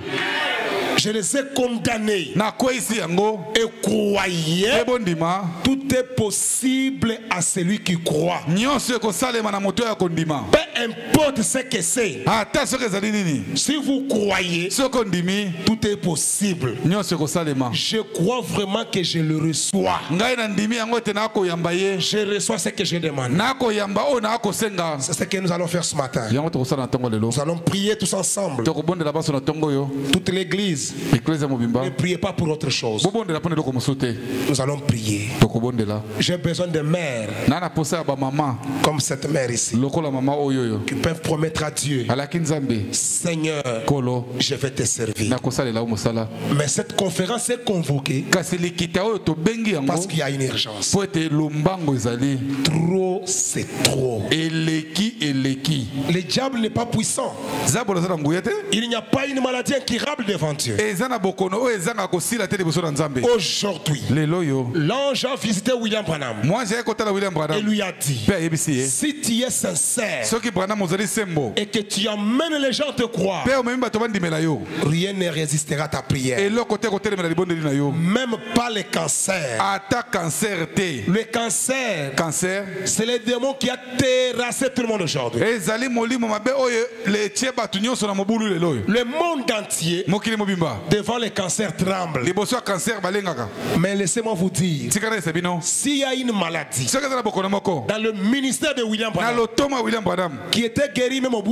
Je les ai condamnés. nakweyisi yango Et e croyez, bondima tout est possible à celui qui croit. nyonso ekosalema na moto oyo akondima Peu importe ce que c'est. ata soki ezali nini Si vous croyez, soki ondimi tout est possible. nyonso ekosalema Je crois vraiment que je le reçois. ngai na ndimi yango ete nakoyamba ye Je reçois ce que je demande. nakoyamba oyo nakosenga C'est ce que nous allons faire ce matin. yango tokosala na ntongo lelo Nous allons prier tous ensemble. tokobondela baso na ntongo oyo Toute l'église. l'église, Ecclesia mobimba. ne priez pas pour autre chose. Bobondela pone loko mosote. Nous allons prier. Tokobondela. J'ai besoin de mères Nana posa ba mama. comme cette mère ici Loko la mama oyoyo. qui peuvent promettre à Dieu, Alaki nzambe. Seigneur, Kolo. je vais te servir. Na kosalela mosala. Mais cette conférence est convoquée Kasi likita oyo to bengi yango. parce qu'il y a une urgence. Po ete lombango ezali. Trop, c'est trop. Eleki. Le diable n'est pas puissant. Zabolo zana nguya te. Il n'y a pas une maladie incurable devant Dieu. Ezana bokono o ezanga kosila te liboso na nzambe. Aujourd'hui, Lelo yo. l'ange a visité William Branham Moi j'ai kotala William et Branham. lui a dit, Pe yebisi ye. si tu es sincère Soki Branham ozali sembo. et que tu amènes les gens à te croire, Pe o memba to bandimela yo. rien ne résistera à ta prière. Eloko te kotelemela libondeli na yo. Même pas le cancer. Ata cancer te. Le cancer, Cancer. c'est le démon qui a terrassé tout le monde aujourd'hui. Ezali molimo mabe oyo le tie batu nyonso na mobulu lelo yo. Le monde entier, Mokili mobimba. devant le cancer, tremble. Liboso ya cancer balengaka. Mais laissez-moi vous dire, Tikana esebino. s'il y a une maladie Soki ezala bokono moko. dans le ministère de William Na Branham lotoma William Branham. qui était guéri même au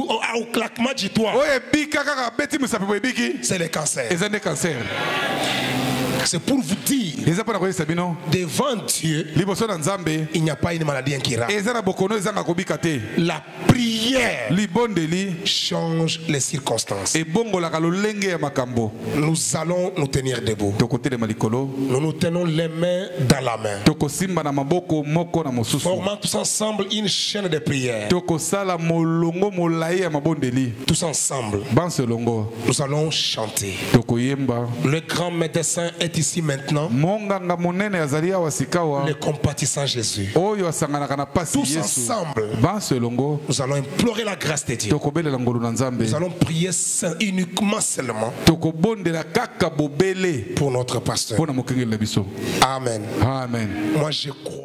claquement du doigt, Oyo ebika kaka beti musapi bo ebiki. c'est le cancer. Ezande cancer. C'est pour vous dire, Eza pona koyesa bino. devant Dieu, Liboso na nzambe. il n'y a pas une maladie incurable. Eza na bokono ezanga kobika te. La prière Libondeli change les circonstances. ebongolaka lolenge ya makambo. Nous allons nous tenir debout. Tokotelema likolo. Nous nous tenons les mains dans la main. Tokosimba na maboko moko na mosusu. Formant tous ensemble une chaîne de prière. Tokosala molongo molai ya mabondeli. Tous ensemble, Banse longo. nous allons chanter. Tokoyemba. Le grand médecin est ici maintenant. Monganga monene azali awa sikawa. Le compatissant Jésus. Oyo asanganaka na pasi Tous Yesu. ensemble, Banse longo. nous allons implorer la grâce de Dieu. Tokobelela ngolu na nzambe. Nous allons prier uniquement seulement Tokobondela kaka bobele. pour notre pasteur. Pona mokengeli na biso. Amen. Amen. Moi, je crois